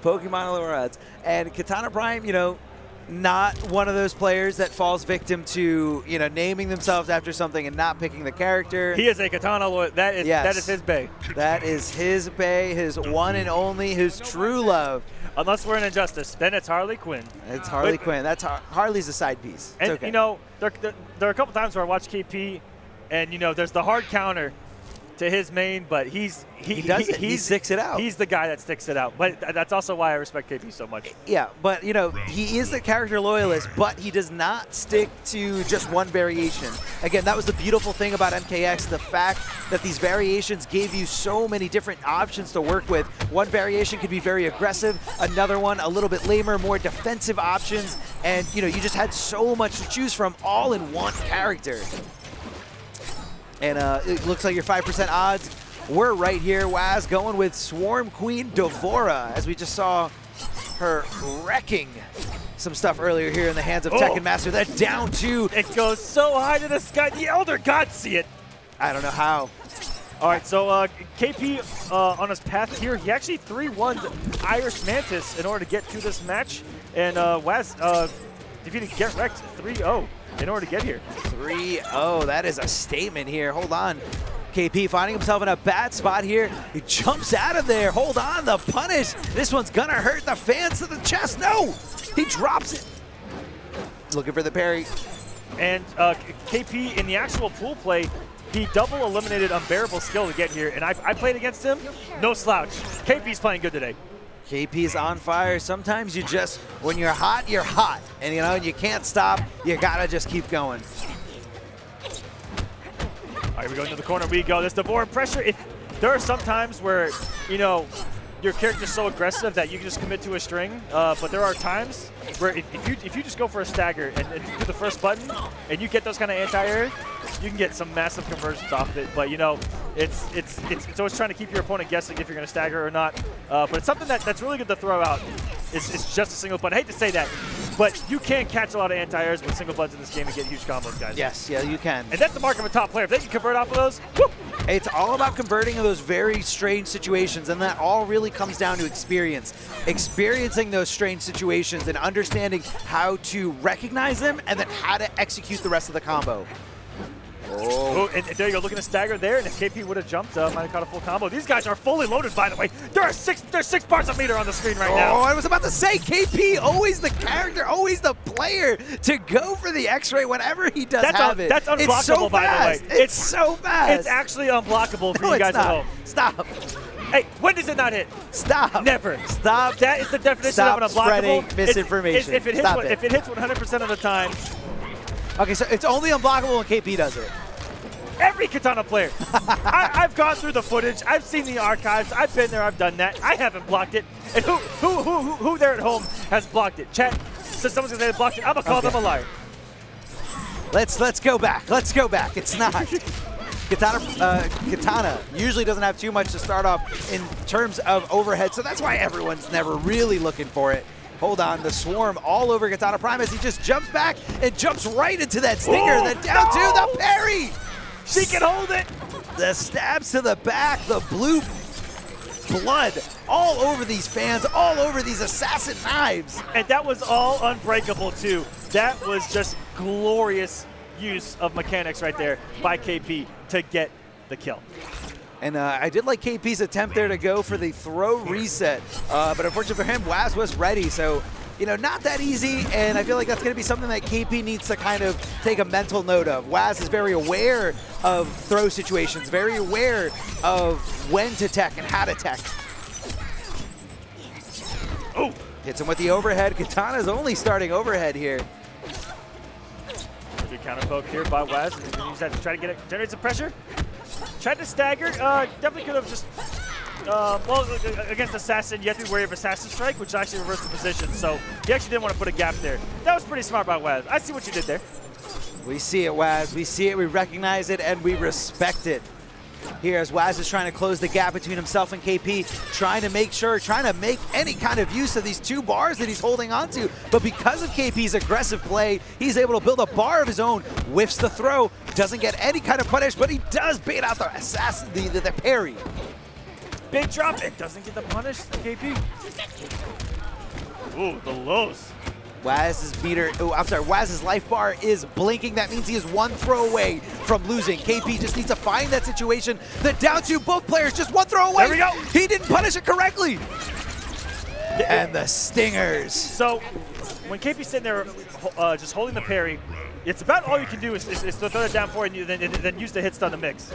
Pokemon on lower odds. And Kitana Prime, you know, not one of those players that falls victim to, you know, naming themselves after something and not picking the character. He is a Kitana lawyer. That is his bae. That is his bae, his one and only, his true love. Unless we're in Injustice, then it's Harley Quinn. It's Harley Quinn. That's Harley's a side piece. It's and okay. You know, there are a couple times where I watch KP, and you know, there's the hard counter to his main, but he sticks it out. He's the guy that sticks it out. But that's also why I respect KP so much. Yeah, but you know, he is the character loyalist, but he does not stick to just one variation. Again, that was the beautiful thing about MKX, the fact that these variations gave you so many different options to work with. One variation could be very aggressive, another one a little bit lamer, more defensive options, and you know, you just had so much to choose from all in one character. And it looks like your 5% odds were right here. Waz going with Swarm Queen Devora, as we just saw her wrecking some stuff earlier here in the hands of Tekken Master. That's down 2. It goes so high to the sky. The Elder Gods see it. I don't know how. All right, so KP on his path here, he actually 3-1'd Irish Mantis in order to get to this match. And Waz defeated Get Wrecked 3-0. in order to get here. 3-0, that is a statement here. Hold on. KP finding himself in a bad spot here. He jumps out of there. Hold on, the punish. This one's gonna hurt the fans to the chest. No, he drops it. Looking for the parry. And KP in the actual pool play, he double eliminated Unbearable Skill to get here. And I played against him, no slouch. KP's playing good today. KP's on fire. Sometimes you just, when you're hot, and you know, you can't stop. You gotta just keep going. All right, we go into the corner. We go. There's the board pressure. There are some times where, you know, your character's so aggressive that you can just commit to a string, but there are times where if you just go for a stagger and do the first button and you get those kind of anti-air, you can get some massive conversions off it. But you know, it's always trying to keep your opponent guessing if you're going to stagger or not. But it's something that's really good to throw out. It's just a single button. I hate to say that, but you can catch a lot of anti-airs with single buttons in this game and get huge combos, guys. Yes, yeah, you can. And that's the mark of a top player. If they can convert off of those, whoop. It's all about converting in those very strange situations, and that all really comes down to experience. Experiencing those strange situations and understanding how to recognize them and then how to execute the rest of the combo. Oh, and there you go, looking to stagger there, and if KP would have jumped, might have caught a full combo. These guys are fully loaded, by the way. There's 6 parts a meter on the screen right now. Oh, I was about to say, KP, always the character, always the player to go for the X-ray whenever he does have it. That's unblockable, it's so by fast. the way. It's so fast. It's actually unblockable for no, you guys not. at home. Stop. Hey, when does it not hit? Stop. Never. Stop. That is the definition Stop of an unblockable. spreading misinformation. If it hits 100% of the time. Okay, so it's only unblockable when KP does it. Every Kitana player. I've gone through the footage. I've seen the archives. I've been there. I've done that. I haven't blocked it. And who there at home has blocked it? Chat. So someone's gonna say they blocked it. I'm gonna call them a liar. Let's go back. Let's go back. It's not. Kitana usually doesn't have too much to start off in terms of overhead, so that's why everyone's never really looking for it. Hold on, the swarm all over Kitana Prime as he just jumps back and jumps right into that stinger. The down two, the parry. She can hold it. The stabs to the back, the blue blood all over these fans, all over these assassin knives. And that was all unbreakable too. That was just glorious use of mechanics right there by KP to get the kill. And I did like KP's attempt there to go for the throw reset, but unfortunately for him, Waz was ready, so you know, not that easy, and I feel like that's going to be something that KP needs to kind of take a mental note of. Waz is very aware of throw situations, very aware of when to tech and how to tech. Oh! Hits him with the overhead. Kitana's only starting overhead here. Good counter poke here by Waz. He's going to use that to try to generate some pressure. Tried to stagger. Definitely could have just... well, against Assassin, you have to be wary of Assassin Strike, which actually reversed the position. So he actually didn't want to put a gap there. That was pretty smart by Waz. I see what you did there. We see it, Waz. We see it, we recognize it, and we respect it. Here as Waz is trying to close the gap between himself and KP, trying to make any kind of use of these 2 bars that he's holding on to. But because of KP's aggressive play, he's able to build a bar of his own, whiffs the throw, doesn't get any kind of punish, but he does bait out the assassin, the parry. Big drop, it doesn't get the punish, KP. Ooh, the lows. Waz's life bar is blinking. That means he is 1 throw away from losing. KP just needs to find that situation. The down 2, both players just 1 throw away. There we go. He didn't punish it correctly. And the stingers. So when KP's sitting there just holding the parry, it's about all you can do is to throw it down for it and then use the hit stun to mix.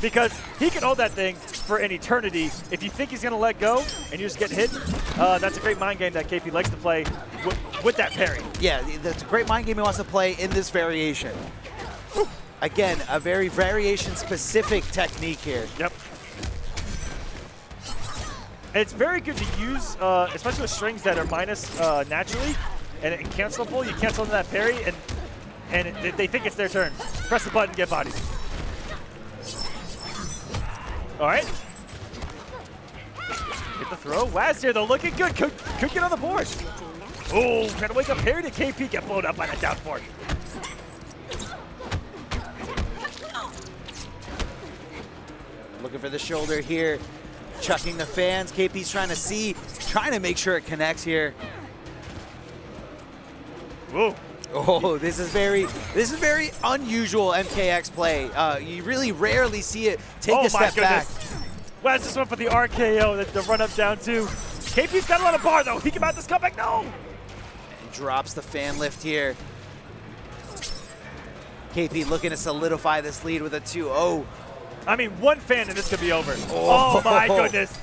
Because he can hold that thing for an eternity. If you think he's going to let go and you just get hit, that's a great mind game that KP likes to play with that parry. Yeah, that's a great mind game he wants to play in this variation. Whew. Again, a very variation-specific technique here. Yep. And it's very good to use, especially with strings that are minus naturally and cancelable. You cancel into that parry, and they think it's their turn. Press the button, get bodied. All right. Get the throw. Waz here, though, looking good. Could get on the board. Oh, trying to wake up parry to KP, get blown up by the down forward. Looking for the shoulder here. Chucking the fans. KP's trying to make sure it connects here. Whoa. Oh, this is very unusual MKX play. You really rarely see it take a step back. Waz just went for the RKO, the run up down 2. KP's got a lot of bar though. He can mount this comeback. No. And drops the fan lift here. KP looking to solidify this lead with a 2-0. I mean, 1 fan and this could be over. Oh my goodness.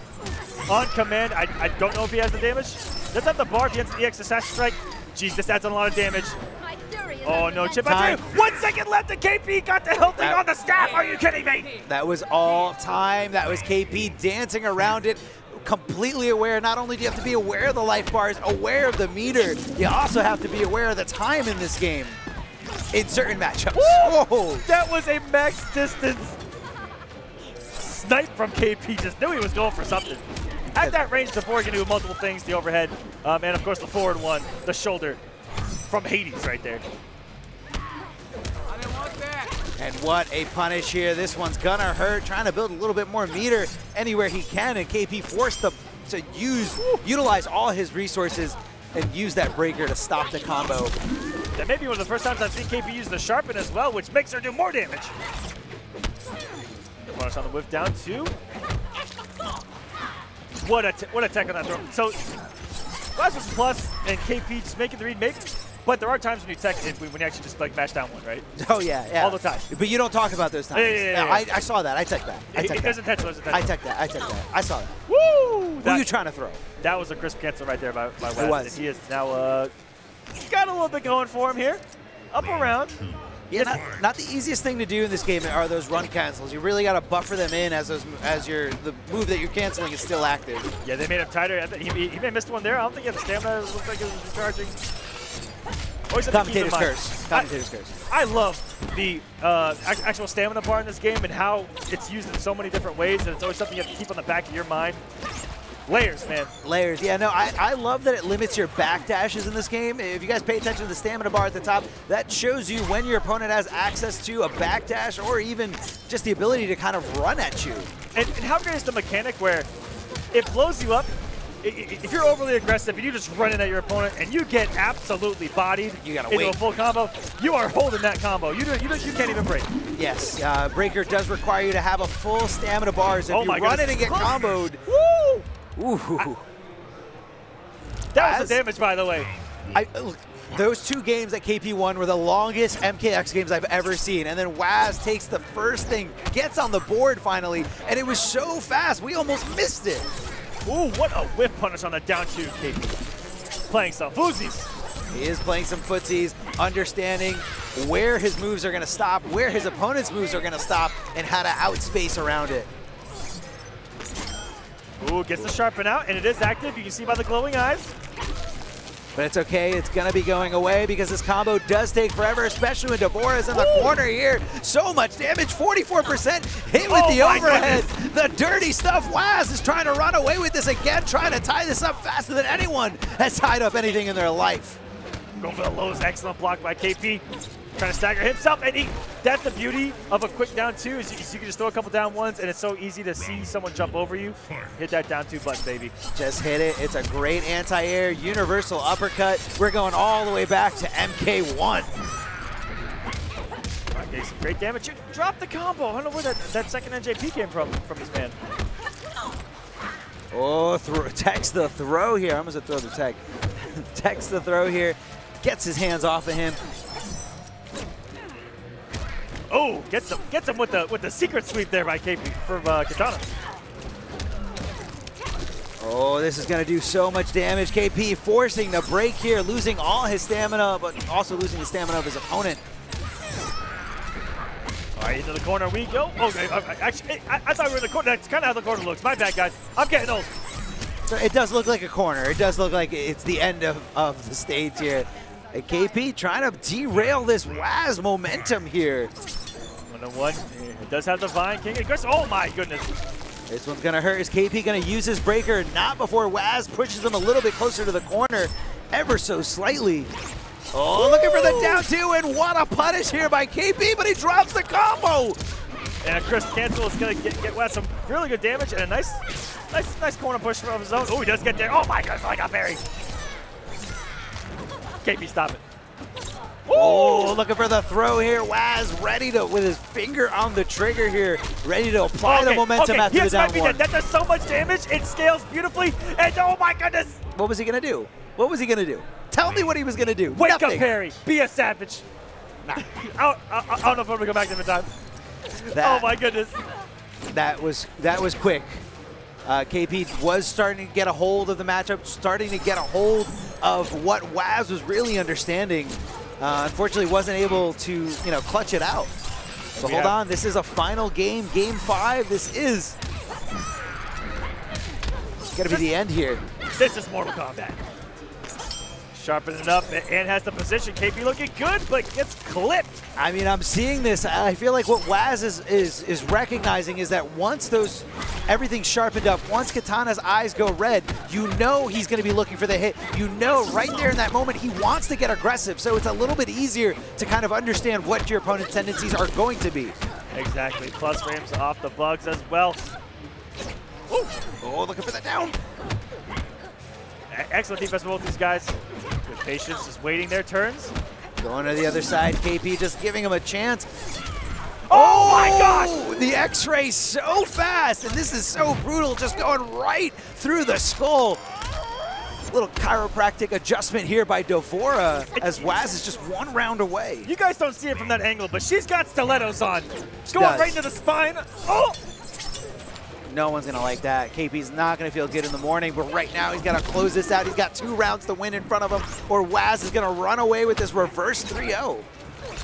on command. I don't know if he has the damage. Does have the bar if he hits the EX Assassin Strike. Jeez, this adds on a lot of damage. Oh no, chip out there. 1 second left and KP got the hilt on the staff. Are you kidding me? That was all time. That was KP dancing around it, completely aware. Not only do you have to be aware of the life bars, aware of the meter, you also have to be aware of the time in this game in certain matchups. Whoa! That was a max distance snipe from KP. Just knew he was going for something. At that range, the forward can do multiple things, the overhead, and of course the forward one, the shoulder from Hades right there. And what a punish here. This one's gonna hurt, trying to build a little bit more meter anywhere he can, and KP forced to utilize all his resources and use that breaker to stop the combo. That may be one of the first times I've seen KP use the sharpen as well, which makes her do more damage. Punish on the whiff down two. What a tech on that throw. So, Waz was plus, and KP just making the read, maybe. But there are times when you tech when you actually just like mash down one, right? Oh yeah. All the time. But you don't talk about those times. Yeah. I saw that. I tech that. It doesn't touch those. I tech that. I saw that. Woo! Who are you trying to throw? That was a crisp cancel right there by Waz. It was. And he is now got a little bit going for him here. Up around. Yeah, not the easiest thing to do in this game are those run cancels. You really got to buffer them in as the move that you're canceling is still active. Yeah, they made him tighter. He may have missed one there. I don't think he had the stamina. It looked like he was recharging. Commentator's curse. Commentator's curse. I love the actual stamina bar in this game and how it's used in so many different ways, and it's always something you have to keep on the back of your mind. Layers, man. Layers, yeah, no, I love that it limits your back dashes in this game. If you guys pay attention to the stamina bar at the top, that shows you when your opponent has access to a back dash or even just the ability to kind of run at you. And how great is the mechanic where it blows you up? If you're overly aggressive and you just run in at your opponent and you get absolutely bodied into a full combo, you are holding that combo. You can't even break. Yes, breaker does require you to have a full stamina bar. So if you run in and get comboed, woo! Ooh. That was the damage, by the way. Look, those two games that KP won were the longest MKX games I've ever seen. And then Waz takes the first thing, gets on the board finally, and it was so fast, we almost missed it. Ooh, what a whip punish on the down two, KP. Playing some footsies. He is playing some footsies, understanding where his moves are going to stop, where his opponent's moves are going to stop, and how to outspace around it. Ooh, gets the sharpen out, and it is active. You can see by the glowing eyes. But it's okay. It's going to be going away because this combo does take forever, especially when Deborah's in the corner here. So much damage, 44% hit with the overhead. The dirty stuff. Waz is trying to run away with this again, trying to tie this up faster than anyone has tied up anything in their life. Going for the lows. Excellent block by KP. Trying to stagger himself, and that's the beauty of a quick down two is you can just throw a couple down ones, and it's so easy to see someone jump over you. Hit that down two button, baby. Just hit it. It's a great anti-air universal uppercut. We're going all the way back to MK1. Okay, some great damage. You dropped the combo. I don't know where that second NJP came from this man. Oh, techs the throw here. I'm going to throw the tech. Techs the throw here. Gets his hands off of him. Oh, gets him with the secret sweep there by KP from Kitana. Oh, this is going to do so much damage. KP forcing the break here, losing all his stamina, but also losing the stamina of his opponent. All right, into the corner we go. Okay, actually, I thought we were in the corner. That's kind of how the corner looks. My bad, guys. I'm getting old. So it does look like a corner. It does look like it's the end of the stage here. And KP trying to derail this Waz momentum here. 1-1. It does have the Vine King. Oh my goodness. This one's gonna hurt. Is KP gonna use his breaker? Not before Waz pushes him a little bit closer to the corner, ever so slightly. Oh, looking for the down two, and what a punish here by KP, but he drops the combo. And a crisp cancel is gonna get Waz some really good damage and a nice corner push from his own. Oh, he does get there. Oh my goodness, I got buried. KP, stop it. Oh, looking for the throw here. Waz ready to, with his finger on the trigger here, ready to apply the momentum after the down one. That does so much damage. It scales beautifully. And oh my goodness. What was he going to do? What was he going to do? Tell me what he was going to do. Wake up, Perry. Be a savage. Nah. I don't know if I'm going to go back to the time. Oh my goodness. That was quick. KP was starting to get a hold of the matchup, starting to get a hold of what Waz was really understanding. Unfortunately, wasn't able to, clutch it out. But hold on, this is a final game, Game 5. This is gotta be the end here. This is Mortal Kombat. Sharpening it up and has the position. KP looking good, but gets clipped. I mean, I'm seeing this. I feel like what Waz is recognizing is that once everything's sharpened up, once Kitana's eyes go red, you know he's going to be looking for the hit. You know right there in that moment he wants to get aggressive, so it's a little bit easier to kind of understand what your opponent's tendencies are going to be. Exactly. Plus frames off the bugs as well. Ooh. Oh, looking for that down. Excellent defense from both these guys. Good patience, just waiting their turns. Going to the other side, KP just giving him a chance. Oh my gosh! The X-ray so fast, and this is so brutal, just going right through the skull. Little chiropractic adjustment here by Devora as Waz is just one round away. You guys don't see it from that angle, but she's got stilettos on. She's going right into the spine. Oh! No one's gonna like that. KP's not gonna feel good in the morning, but right now he's gotta close this out. He's got 2 rounds to win in front of him, or Waz is gonna run away with this reverse 3-0.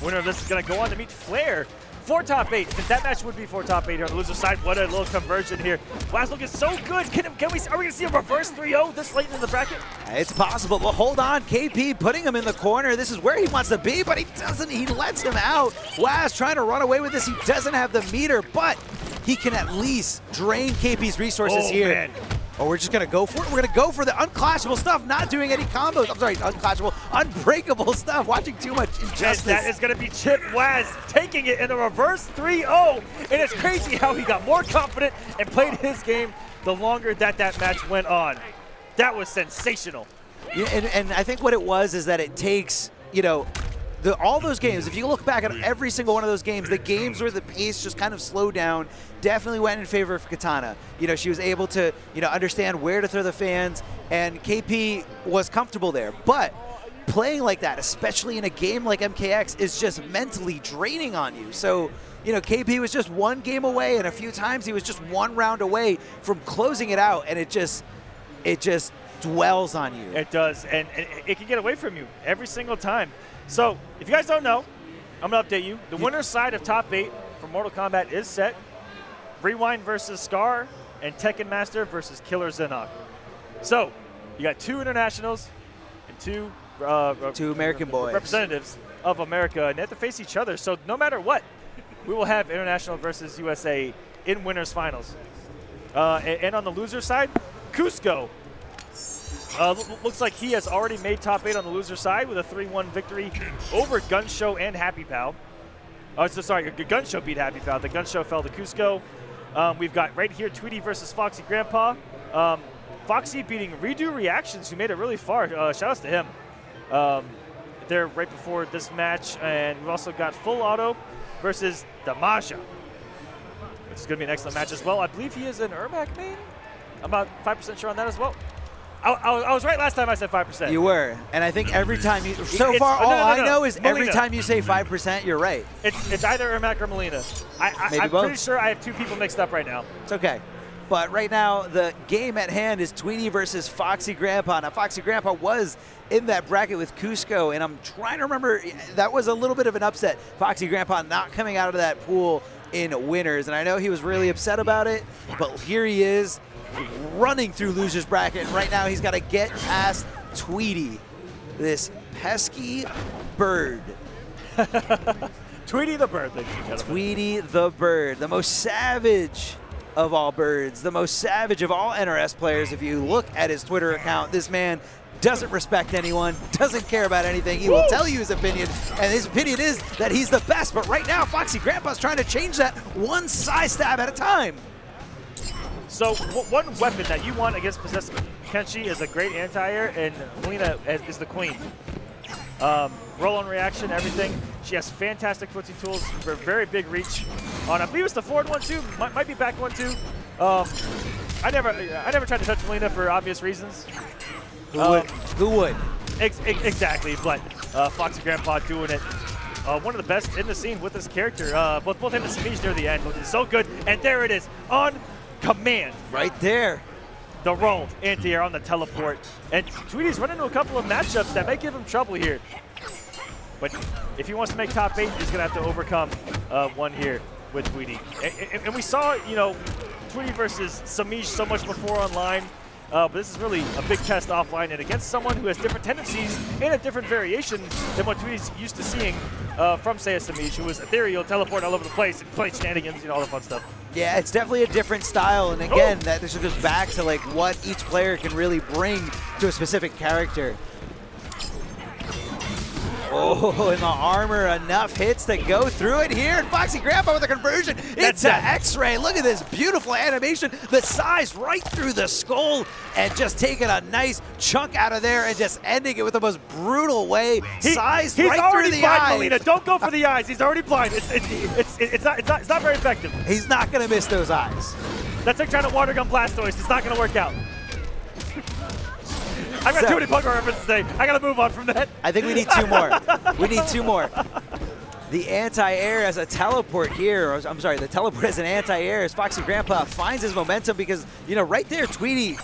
Winner of this is gonna go on to meet Flair. 4 top 8. That match would be 4 top 8 here on the loser side. What a little conversion here. Waz looking so good. Are we gonna see a reverse 3-0 this late in the bracket? It's possible, but hold on. KP putting him in the corner. This is where he wants to be, but he doesn't. He lets him out. Waz trying to run away with this. He doesn't have the meter, but he can at least drain KP's resources here. Man. Oh, we're just gonna go for it. We're gonna go for the unclashable stuff, not doing any combos. I'm sorry, unclashable, unbreakable stuff. Watching too much Injustice. That is gonna be Chip Waz taking it in a reverse 3-0. And it's crazy how he got more confident and played his game the longer that match went on. That was sensational. Yeah, and I think what it was is that it takes, all those games, if you look back at every single one of those games, the games where the pace just kind of slowed down definitely went in favor of Kitana. She was able to, understand where to throw the fans, and KP was comfortable there. But playing like that, especially in a game like MKX, is just mentally draining on you. So, KP was just 1 game away, and a few times he was just 1 round away from closing it out, and it just dwells on you. It does, and it can get away from you every single time. So, if you guys don't know, I'm going to update you. The winner's side of top 8 for Mortal Kombat is set. Rewind versus Scar, and Tekken Master versus Killer Xinok. So, you got 2 internationals and 2 American boys. Representatives of America, and they have to face each other. So, no matter what, we will have international versus USA in winners finals. And on the loser side, Coosco. Looks like he has already made top 8 on the loser side with a 3-1 victory over Gun Show and Happy Pal. Oh, so sorry, Gun Show beat Happy Pal. The Gun Show fell to Coosco. We've got right here Tweedy versus Foxy Grampa. Foxy beating Redo Reactions, who made it really far. Shout outs to him. They're right before this match. And we've also got Full Auto versus Damaja, which is going to be an excellent match as well. I believe he is an Ermac main. I'm about 5% sure on that as well. I was right last time I said 5%. You were, and I think every time you, so far all I know is Molina. Every time you say 5%, you're right. It's either Ermac or Molina. I'm both. pretty sure I have 2 people mixed up right now. It's okay. But right now, the game at hand is Tweedy versus Foxy Grampa. Now, Foxy Grampa was in that bracket with Coosco, and I'm trying to remember, that was a little bit of an upset. Foxy Grampa not coming out of that pool in winners, and I know he was really upset about it, but here he is, running through losers bracket, and right now he's got to get past Tweedy, this pesky bird. Tweedy the bird, ladies and gentlemen. Tweedy the bird, the most savage of all birds, the most savage of all NRS players. If you look at his Twitter account, this man doesn't respect anyone, doesn't care about anything. He will tell you his opinion, and his opinion is that he's the best. But right now, Foxy Grampa's trying to change that one side stab at a time. So one weapon that you want against Possessed Kenshi is a great anti-air, and Melina is the queen. Roll-on reaction, everything. She has fantastic footsie tools, very big reach. On, I believe it's the forward one too, might be back one too. I never tried to touch Melina for obvious reasons. Who would? Exactly, but Foxy Grampa doing it. One of the best in the scene with this character. Both him and Samij near the end looking so good, and there it is on command. Right there. The roll, anti-air on the teleport. And Tweedy's running into a couple of matchups that may give him trouble here. But if he wants to make top 8, he's going to have to overcome one here with Tweedy. And we saw, you know, Tweedy versus Samij so much before online. But this is really a big test offline and against someone who has different tendencies and a different variation than what Tweedy's used to seeing from, say, a Samij, who was ethereal, teleport all over the place, and play shenanigans, you know, all the fun stuff. Yeah, it's definitely a different style, and again, this just goes back to like what each player can really bring to a specific character. Oh, in the armor, enough hits to go through it here. And Foxy Grampa with a conversion into X-Ray. Look at this beautiful animation. The size right through the skull and just taking a nice chunk out of there and just ending it with the most brutal way. Size right through the eyes. Melina. Don't go for the eyes. He's already blind. It's not very effective. He's not going to miss those eyes. That's like trying to water gun Blastoise. It's not going to work out. I've got too many Pokemon references today. I got to move on from that. I think we need 2 more. We need 2 more. The anti-air as a teleport here. I'm sorry, the teleport as an anti-air as Foxy Grampa finds his momentum because, you know, right there, Tweedy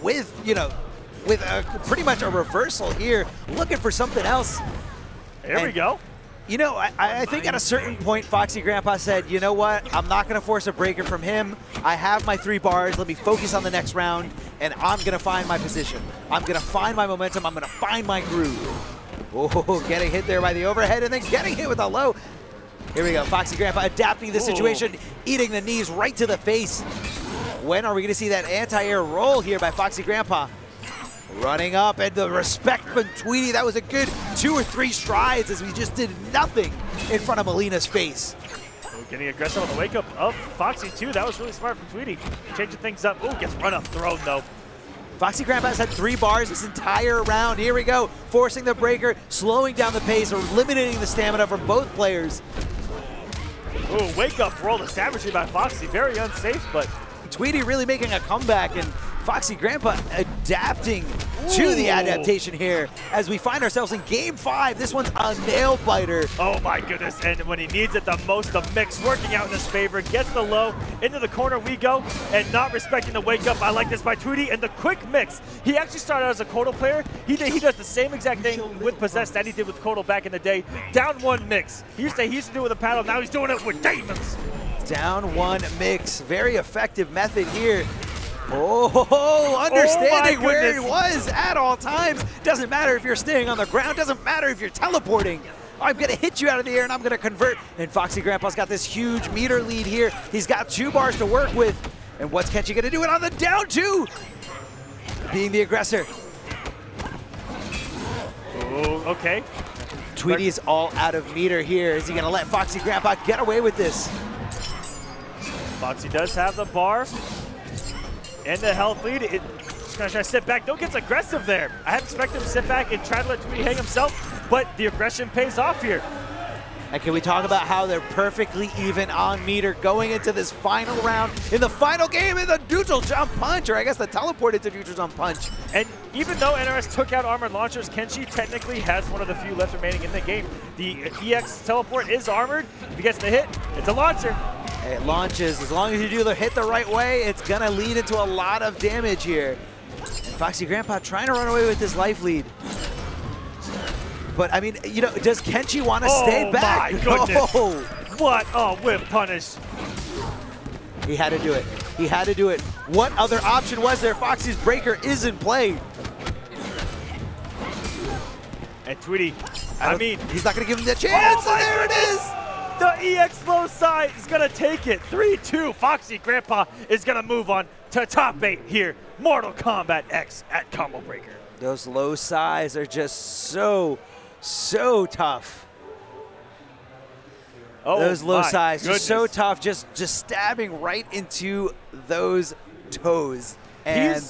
with, you know, with pretty much a reversal here, looking for something else. There we go. You know, I think at a certain point, Foxy Grampa said, you know what, I'm not going to force a breaker from him. I have my 3 bars. Let me focus on the next round, and I'm going to find my position. I'm going to find my momentum. I'm going to find my groove. Oh, getting hit there by the overhead, and then getting hit with a low. Here we go, Foxy Grampa adapting the situation, eating the knees right to the face. When are we going to see that anti-air roll here by Foxy Grampa? Running up, and the respect from Tweedy. That was a good 2 or 3 strides as we just did nothing in front of Melina's face. Getting aggressive on the wake up of Foxy too. That was really smart from Tweedy. Changing things up. Oh, gets run up thrown though. Foxy Grampa has had 3 bars this entire round. Here we go, forcing the breaker, slowing down the pace, or eliminating the stamina from both players. Oh, wake up roll savagely by Foxy. Very unsafe, but Tweedy really making a comeback, and Foxy Grampa adapting to the adaptation here as we find ourselves in Game 5. This one's a nail biter. Oh my goodness, and when he needs it the most, the mix working out in his favor. Gets the low, into the corner we go, and not respecting the wake up. I like this by Tweedy, and the quick mix. He actually started out as a Kotal player. He does the same exact thing with Possessed that he did with Kotal back in the day. Down 1 mix. He used to do it with a paddle, now he's doing it with demons. Down 1 mix, very effective method here. Oh, understanding where he was at all times. Doesn't matter if you're staying on the ground, doesn't matter if you're teleporting. I'm going to hit you out of the air and I'm going to convert. And Foxy Grampa's got this huge meter lead here. He's got 2 bars to work with. And what's Kenshi going to do it on the down 2? Being the aggressor. Oh, okay. Tweedy is all out of meter here. Is he going to let Foxy Grampa get away with this? Foxy does have the bar. And the health lead, just gonna try to sit back. Don't get aggressive there. I had expected him to sit back and try to let Tweedy hang himself, but the aggression pays off here. And can we talk about how they're perfectly even on meter going into this final round in the final game in the neutral jump punch, or I guess the teleported to neutral jump punch. And even though NRS took out armored launchers, Kenshi technically has one of the few left remaining in the game. The EX teleport is armored. If he gets the hit, it's a launcher. It launches. As long as you do the hit the right way, it's going to lead into a lot of damage here. And Foxy Grampa trying to run away with this life lead. But, I mean, you know, does Kenshi want to stay back? My goodness. Oh. What a whip punish. He had to do it. He had to do it. What other option was there? Foxy's breaker is in play. And Tweedy, I mean, he's not going to give him the chance. Oh, and there it is. The EX low side is going to take it. 3-2. Foxy Grampa is going to move on to top 8 here. Mortal Kombat X at Combo Breaker. Those low sides are just so tough. Oh, those low sides are so tough, just stabbing right into those toes. And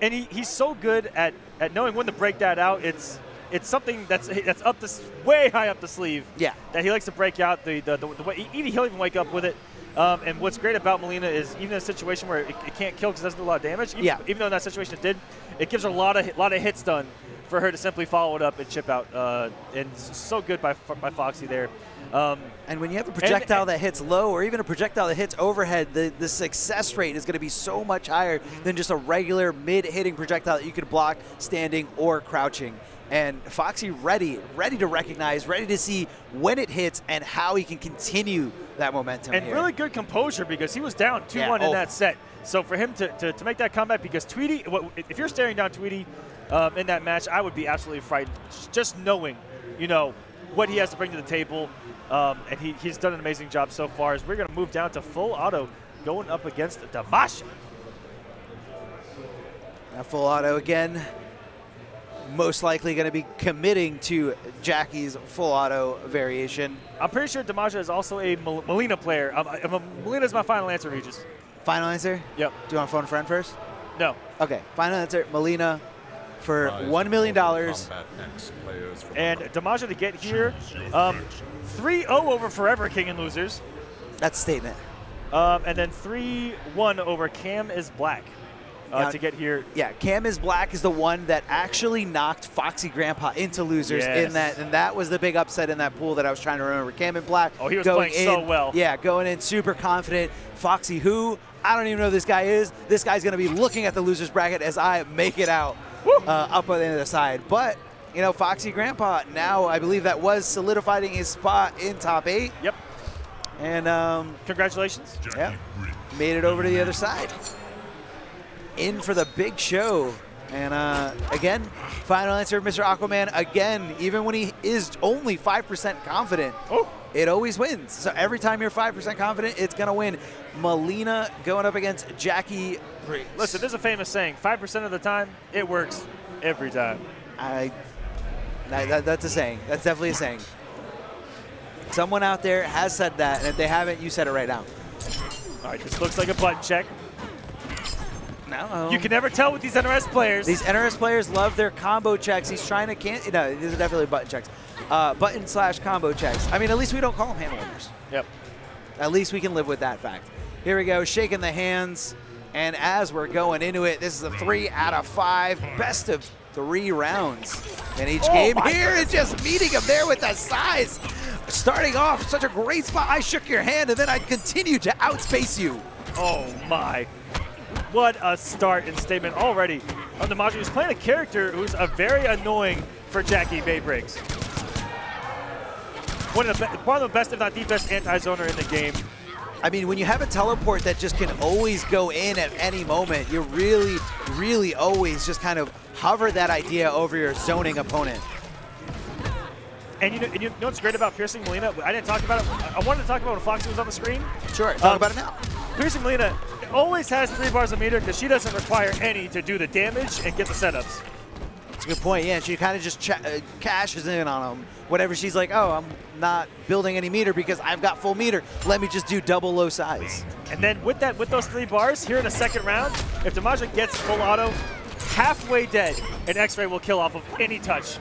he's so good at knowing when to break that out. It's something that's up way high up the sleeve. Yeah. That he likes to break out the way he'll even wake up with it. And what's great about Melina is even in a situation where it can't kill because it doesn't do a lot of damage. Even though in that situation it did, it gives her a lot of hits done for her to simply follow it up and chip out. And so good by Foxy there. And when you have a projectile that hits low or even a projectile that hits overhead, the success rate is going to be so much higher than just a regular mid-hitting projectile that you could block standing or crouching. And Foxy ready to recognize, ready to see when it hits and how he can continue that momentum and here. Really good composure because he was down 2-1 in that set. So for him to make that comeback, because Tweedy, if you're staring down Tweedy in that match, I would be absolutely frightened. Just knowing, you know, what he has to bring to the table. And he's done an amazing job so far. As we're going to move down to full auto going up against Damaja. Now full auto again. Most likely going to be committing to Jackie's full auto variation. I'm pretty sure Damaja is also a Melina player. Melina is my final answer, Regis. Final answer? Yep. Do you want to phone a friend first? No. Okay, final answer, Melina for $1 million. And Damaja to get here, 3-0 over Forever King and Losers. That's a statement. And then 3-1 over Cam is Black. To get here. Yeah, Cam is Black is the one that actually knocked Foxy Grampa into Losers in that, and that was the big upset in that pool that I was trying to remember. Cam and Black. Oh, he was playing so well. Yeah, going in super confident. Foxy, who I don't even know who this guy is. This guy's going to be looking at the Losers bracket as I make it out up on the other side. But, you know, Foxy Grampa now, I believe that was solidifying his spot in top 8. Yep. And congratulations. Yeah, made it over to the other side. In for the big show. And again, final answer, Mr. Aquaman. Again, even when he is only 5% confident, it always wins. So every time you're 5% confident, it's going to win. Melina going up against Jackie. Listen, there's a famous saying, 5% of the time, it works every time. That's a saying. That's definitely a saying. Someone out there has said that, and if they haven't, you said it right now. All right, this looks like a button check. No. You can never tell with these NRS players. These NRS players love their combo checks. He's trying to no, these are definitely button checks. Button/combo checks. I mean, at least we don't call them hand warmers. Yep. At least we can live with that fact. Here we go, shaking the hands. And as we're going into it, this is a 3 out of 5, best of 3 rounds in each game. Here is just meeting him there with the size. Starting off such a great spot. I shook your hand and then I continued to outspace you. Oh my. What a start and statement already on Damaja, who's playing a character who's a very annoying for Jackie Bay Breaks. One of the best, if not the best, anti-zoner in the game. I mean, when you have a teleport that just can always go in at any moment, you really, really always just kind of hover that idea over your zoning opponent. And you know what's great about Piercing Melina? I didn't talk about it. I wanted to talk about when Foxy was on the screen. Sure, talk about it now. Piercing Melina always has 3 bars of meter because she doesn't require any to do the damage and get the setups. That's a good point, yeah. She kind of just cashes in on them. Whatever she's like, oh, I'm not building any meter because I've got full meter. Let me just do double low size. And then with those 3 bars here in the second round, if Damaja gets full auto, halfway dead, an X-ray will kill off of any touch.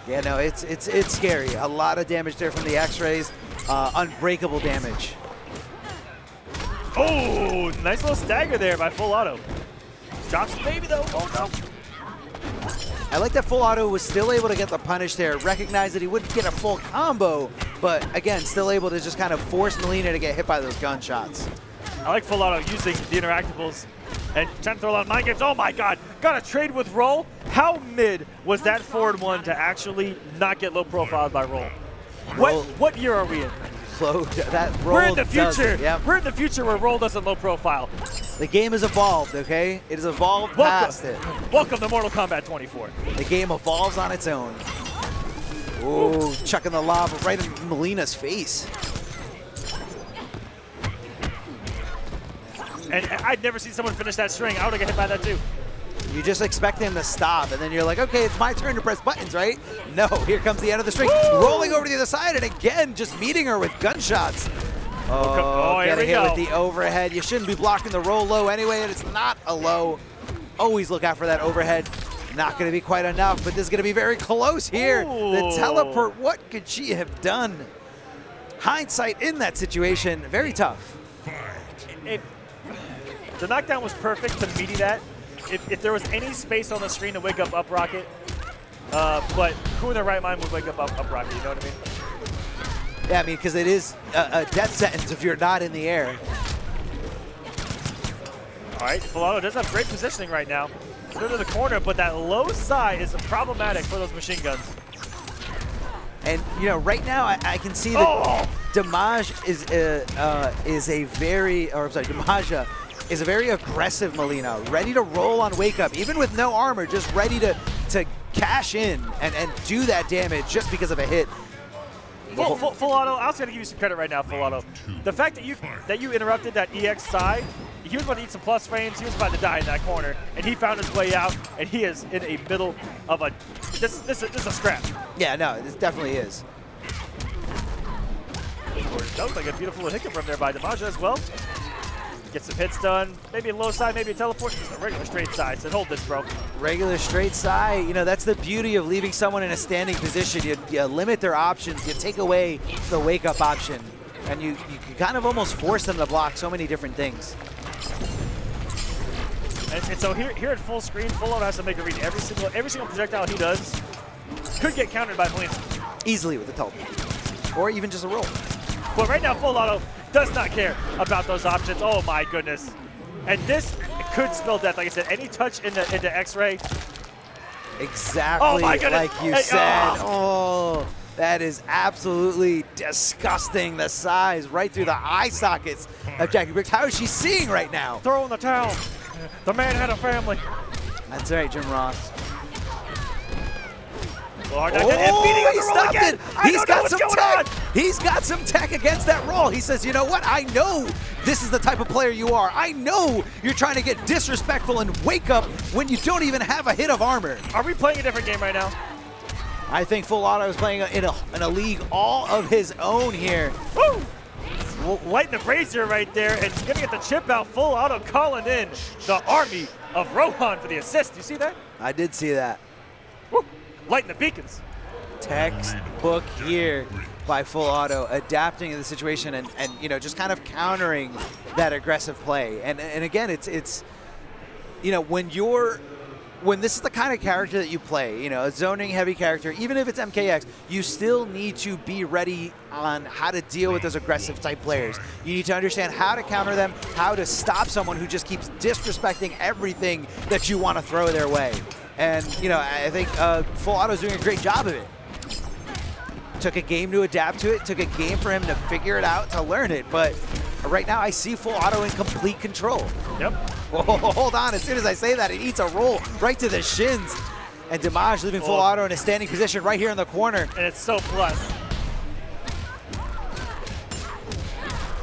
Yeah, no, it's scary. A lot of damage there from the X-rays. Unbreakable damage. Oh, nice little stagger there by full auto. Drops the baby though. Oh no. I like that full auto was still able to get the punish there. Recognized that he wouldn't get a full combo, but again, still able to just kind of force Melina to get hit by those gunshots. I like full auto using the interactables and trying to throw a lot of mind games. Oh my God, got a trade with Roll. How mid was that forward one to actually not get low profiled by Roll? What year are we in? We're in the future. We're in the future where Roll doesn't low profile. The game has evolved, okay? It has evolved past it. Welcome to Mortal Kombat 24. The game evolves on its own. Ooh, chucking the lob right in Melina's face. And I'd never seen someone finish that string. I would have got hit by that too. You just expect him to stop, and then you're like, okay, it's my turn to press buttons, right? No, here comes the end of the string. Woo! Rolling over to the other side, and again, just meeting her with gunshots. Oh, here we hit go. With the overhead. You shouldn't be blocking the roll low anyway, and it's not a low. Always look out for that overhead. Not going to be quite enough, but this is going to be very close here. Ooh. The teleport, what could she have done? Hindsight in that situation, very tough. The knockdown was perfect to meaty that. If there was any space on the screen to wake up Rocket, but who in their right mind would wake up Rocket, you know what I mean? Yeah, I mean, because it is a death sentence if you're not in the air. All right, Full Auto does have great positioning right now. Through to the corner, but that low side is problematic for those machine guns. And, you know, right now I can see that Damaja is a very, or I'm sorry, Damaja is a very aggressive Molina, ready to roll on wake up, even with no armor, just ready to cash in and do that damage just because of a hit. Full Auto, I also got to give you some credit right now, Full Auto. The fact that you interrupted that EX side, he was about to eat some plus frames, he was about to die in that corner, and he found his way out, and he is in a middle of a, this is a scrap. Yeah, no, this definitely is. That was like a beautiful little hiccup from there by Damaja as well. Get some hits done, maybe a low side, maybe a teleport, just a regular straight side. So hold this, bro. Regular straight side, you know, that's the beauty of leaving someone in a standing position. You limit their options, you take away the wake up option, and you kind of almost force them to block so many different things. And so here at full screen, Full Auto has to make a read. Every single projectile he does could get countered by Molina. Easily with the teleport, or even just a roll. But right now, Full Auto does not care about those options. Oh my goodness. And this could spell death. Like I said, any touch into X-Ray. Exactly like you said. Oh, that is absolutely disgusting. The size right through the eye sockets of Jackie Briggs. How is she seeing right now? Throw in the towel. The man had a family. That's right, Jim Ross. Oh, he stopped it. He's got some tech. He's got some tech against that roll. He says, you know what? I know this is the type of player you are. I know you're trying to get disrespectful and wake up when you don't even have a hit of armor. Are we playing a different game right now? I think Full Auto is playing in a league all of his own here. Woo! Lighting the brazier right there and gonna get the chip out. Full Auto calling in the army of Rohan for the assist. You see that? I did see that. Woo! Lighting the beacons. Textbook here by Full Auto, adapting to the situation and you know, just kind of countering that aggressive play. And again, it's you know, when this is the kind of character that you play, you know, a zoning heavy character, even if it's MKX, you still need to be ready on how to deal with those aggressive type players. You need to understand how to counter them, how to stop someone who just keeps disrespecting everything that you want to throw their way. And, you know, I think Full Auto's doing a great job of it. Took a game to adapt to it, took a game for him to figure it out, to learn it, but right now I see Full Auto in complete control. Yep. Whoa, hold on, as soon as I say that, it eats a roll right to the shins. And Damaja leaving Full Auto in a standing position right here in the corner. And it's so plus.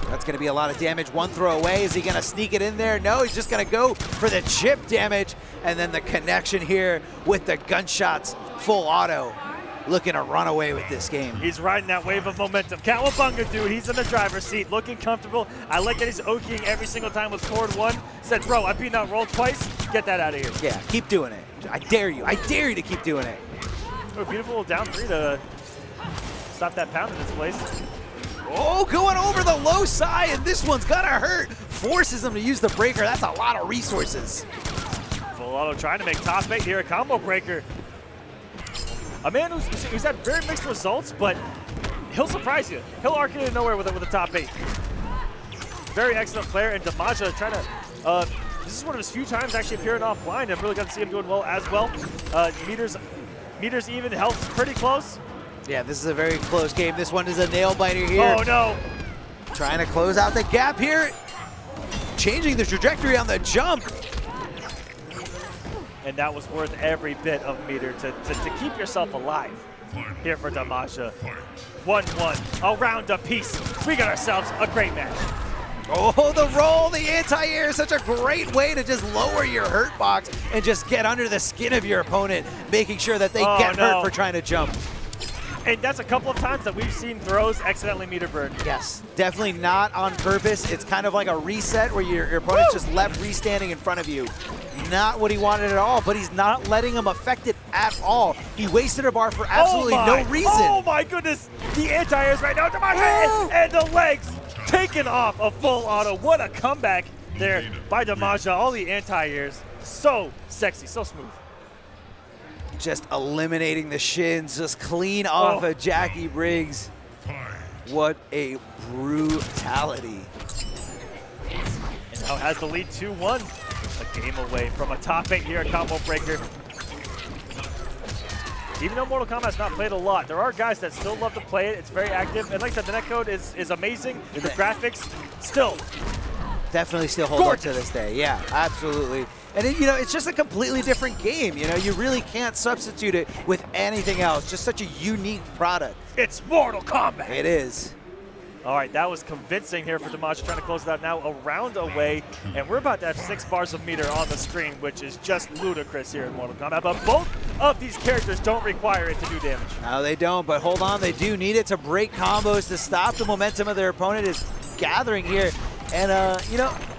That's gonna be a lot of damage. One throw away, is he gonna sneak it in there? No, he's just gonna go for the chip damage. And then the connection here with the gunshots. Full Auto looking to run away with this game. He's riding that wave of momentum. Cowabunga, dude, he's in the driver's seat, looking comfortable. I like that he's okiing every single time with forward one. Said, bro, I've beaten out roll twice. Get that out of here. Yeah, keep doing it. I dare you. I dare you to keep doing it. Oh, beautiful down three to stop that pound in this place. Oh, going over the low side, and this one's gonna hurt. Forces him to use the breaker. That's a lot of resources. Full Auto trying to make top 8 here, a combo breaker. A man who's had very mixed results, but he'll surprise you. He'll arc it in nowhere with a top 8. Very excellent player, and Damaja trying to, this is one of his few times actually appearing offline. I've really got to see him doing well as well. Meters even, health pretty close. Yeah, this is a very close game. This one is a nail biter here. Oh no. Trying to close out the gap here. Changing the trajectory on the jump. And that was worth every bit of meter to keep yourself alive here for Damaja. 1-1, a round apiece. We got ourselves a great match. Oh, the roll, the anti-air is such a great way to just lower your hurt box and just get under the skin of your opponent, making sure that they get hurt for trying to jump. And that's a couple of times that we've seen throws accidentally meter burn. Yes, definitely not on purpose. It's kind of like a reset where your opponent's just left restanding in front of you. Not what he wanted at all, but he's not letting him affect it at all. He wasted a bar for absolutely no reason. Oh my goodness, the anti-airs right now, and the legs taken off of Full Auto. What a comeback there by Damaja. All the anti-airs, so sexy, so smooth. Just eliminating the shins, just clean off of Jackie Briggs. What a brutality. And now has the lead 2-1. A game away from a top 8 here at Combo Breaker. Even though Mortal Kombat's not played a lot, there are guys that still love to play it. It's very active. And like I said, the netcode is amazing. The graphics, still. Definitely still hold up to this day. Yeah, absolutely. And it, it's just a completely different game. You really can't substitute it with anything else. Just such a unique product. It's Mortal Kombat. It is. All right, that was convincing here for Damaja, trying to close it out now a round away. And we're about to have 6 bars of meter on the screen, which is just ludicrous here in Mortal Kombat. But both of these characters don't require it to do damage. No, they don't, but hold on, they do need it to break combos, to stop the momentum of their opponent is gathering here. And,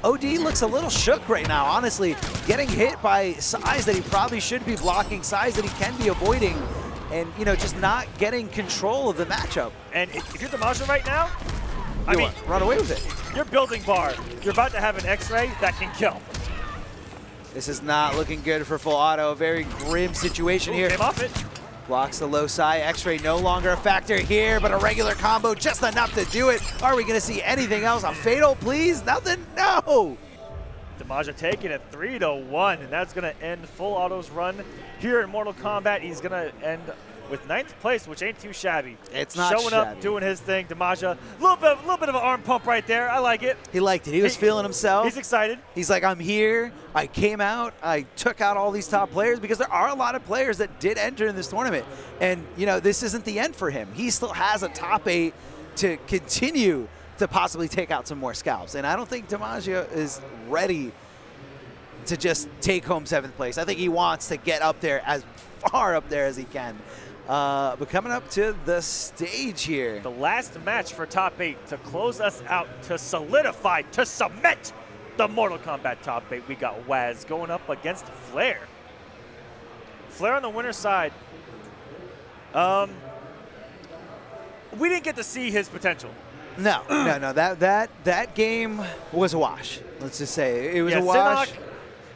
OD looks a little shook right now, honestly. Getting hit by size that he probably should be blocking, size that he can be avoiding, and, just not getting control of the matchup. And if you're Damaja right now, I mean, run away with it. You're building bar. You're about to have an X-ray that can kill. This is not looking good for full auto. A very grim situation here. Came off it. Blocks the low side. X-ray no longer a factor here, but a regular combo just enough to do it. Are we going to see anything else? A fatal, please? Nothing? No! Damaja taking it 3-1, and that's going to end full auto's run here in Mortal Kombat. He's going to end with 9th place, which ain't too shabby. It's not Showing shabby. up, doing his thing. Damaja, a little bit of an arm pump right there. I like it. He liked it. He was feeling himself. He's excited. He's like, I'm here. I came out. I took out all these top players, because there are a lot of players that did enter in this tournament. And, this isn't the end for him. He still has a top 8 to continue to possibly take out some more scalps. And I don't think Damaja is ready to just take home 7th place. I think he wants to get up there, as far up there as he can. But coming up to the stage here. The last match for top 8 to close us out, to solidify, to cement the Mortal Kombat top 8. We got Waz going up against Flair. Flair on the winner's side. We didn't get to see his potential. No. That game was a wash. Let's just say it was a wash.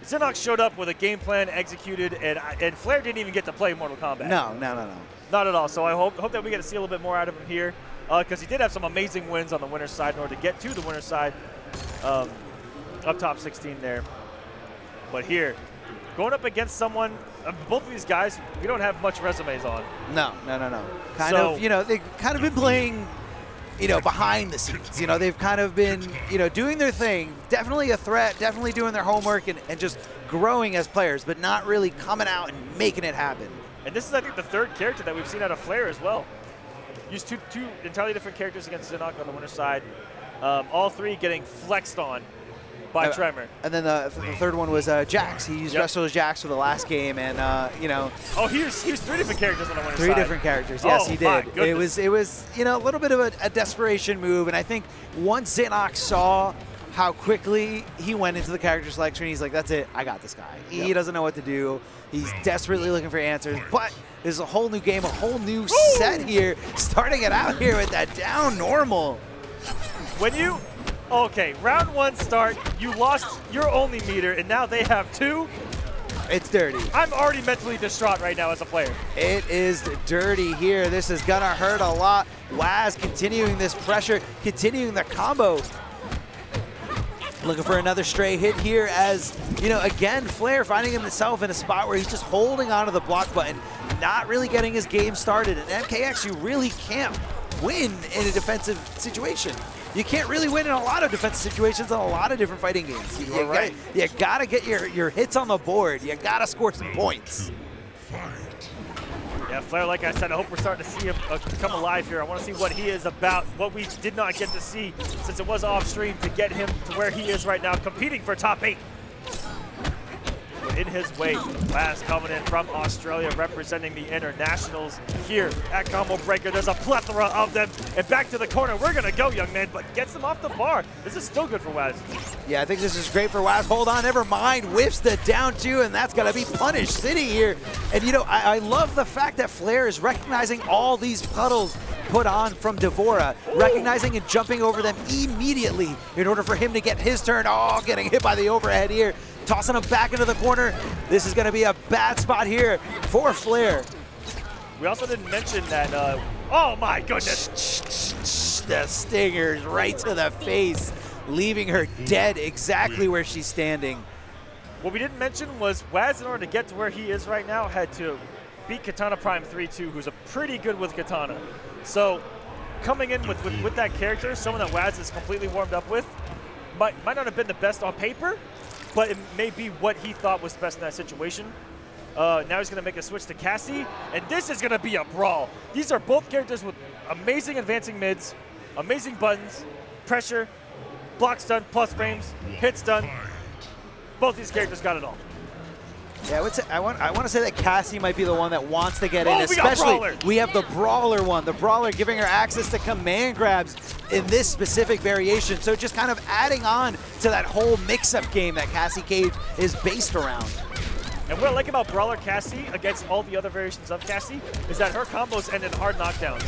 Xinok showed up with a game plan executed, and Flair didn't even get to play Mortal Kombat. No. Not at all. So I hope that we get to see a little bit more out of him here, because he did have some amazing wins on the winner's side in order to get to the winner's side of top 16 there. But here, going up against someone, both of these guys, we don't have much resumes on. No. They've kind of been playing, behind the scenes. They've kind of been, doing their thing. Definitely a threat, definitely doing their homework and just growing as players, but not really coming out and making it happen. And this is, I think, the 3rd character that we've seen out of Flair as well. Used two entirely different characters against Xinok on the winner's side. All 3 getting flexed on by Tremor. And then the 3rd one was Jax. He used Wrestle as Jax for the last game, and Oh, he used 3 different characters on the winner's side. 3 different characters. Yes, he did. It was a little bit of a desperation move, and I think once Xinok saw how quickly he went into the character selection, he's like, that's it, I got this guy. He doesn't know what to do. He's desperately looking for answers, but there's a whole new game, a whole new set here, starting it out here with that down normal. Okay, round 1 start, you lost your only meter, and now they have 2. It's dirty. I'm already mentally distraught right now as a player. It is dirty here. This is gonna hurt a lot. Waz continuing this pressure, continuing the combo. Looking for another stray hit here as, again, Flair finding himself in a spot where he's just holding onto the block button, not really getting his game started. And MKX, you really can't win in a defensive situation. You can't really win in a lot of defensive situations in a lot of different fighting games. You gotta get your hits on the board. You gotta score some points. Yeah, Flair, like I said, I hope we're starting to see him come alive here. I want to see what he is about, what we did not get to see since it was off stream, to get him to where he is right now, competing for top 8. In his way, Waz coming in from Australia, representing the internationals here at Combo Breaker. There's a plethora of them. And back to the corner, we're going to go, young man, but gets him off the bar. This is still good for Waz. Yeah, I think this is great for Waz. Hold on, never mind. Whiffs the down 2, and that's going to be Punish City here. And, I love the fact that Flair is recognizing all these puddles put on from Devora, recognizing and jumping over them immediately in order for him to get his turn. Oh, getting hit by the overhead here. Tossing him back into the corner. This is going to be a bad spot here for Flair. We also didn't mention that, oh my goodness. the stingers right to the face, leaving her dead exactly where she's standing. What we didn't mention was Waz, in order to get to where he is right now, had to beat Kitana Prime 3-2, who's a pretty good with Kitana. So coming in with that character, someone that Waz is completely warmed up with, might not have been the best on paper, but it may be what he thought was best in that situation. Now he's going to make a switch to Cassie, and this is going to be a brawl. These are both characters with amazing advancing mids, amazing buttons, pressure, block stun, plus frames, hit stun. Both these characters got it all. Yeah, I want to say that Cassie might be the one that wants to get in, especially we have the Brawler one. The Brawler giving her access to command grabs in this specific variation. So just kind of adding on to that whole mix-up game that Cassie Cage is based around. And what I like about Brawler Cassie against all the other variations of Cassie is that her combos end in hard knockdowns.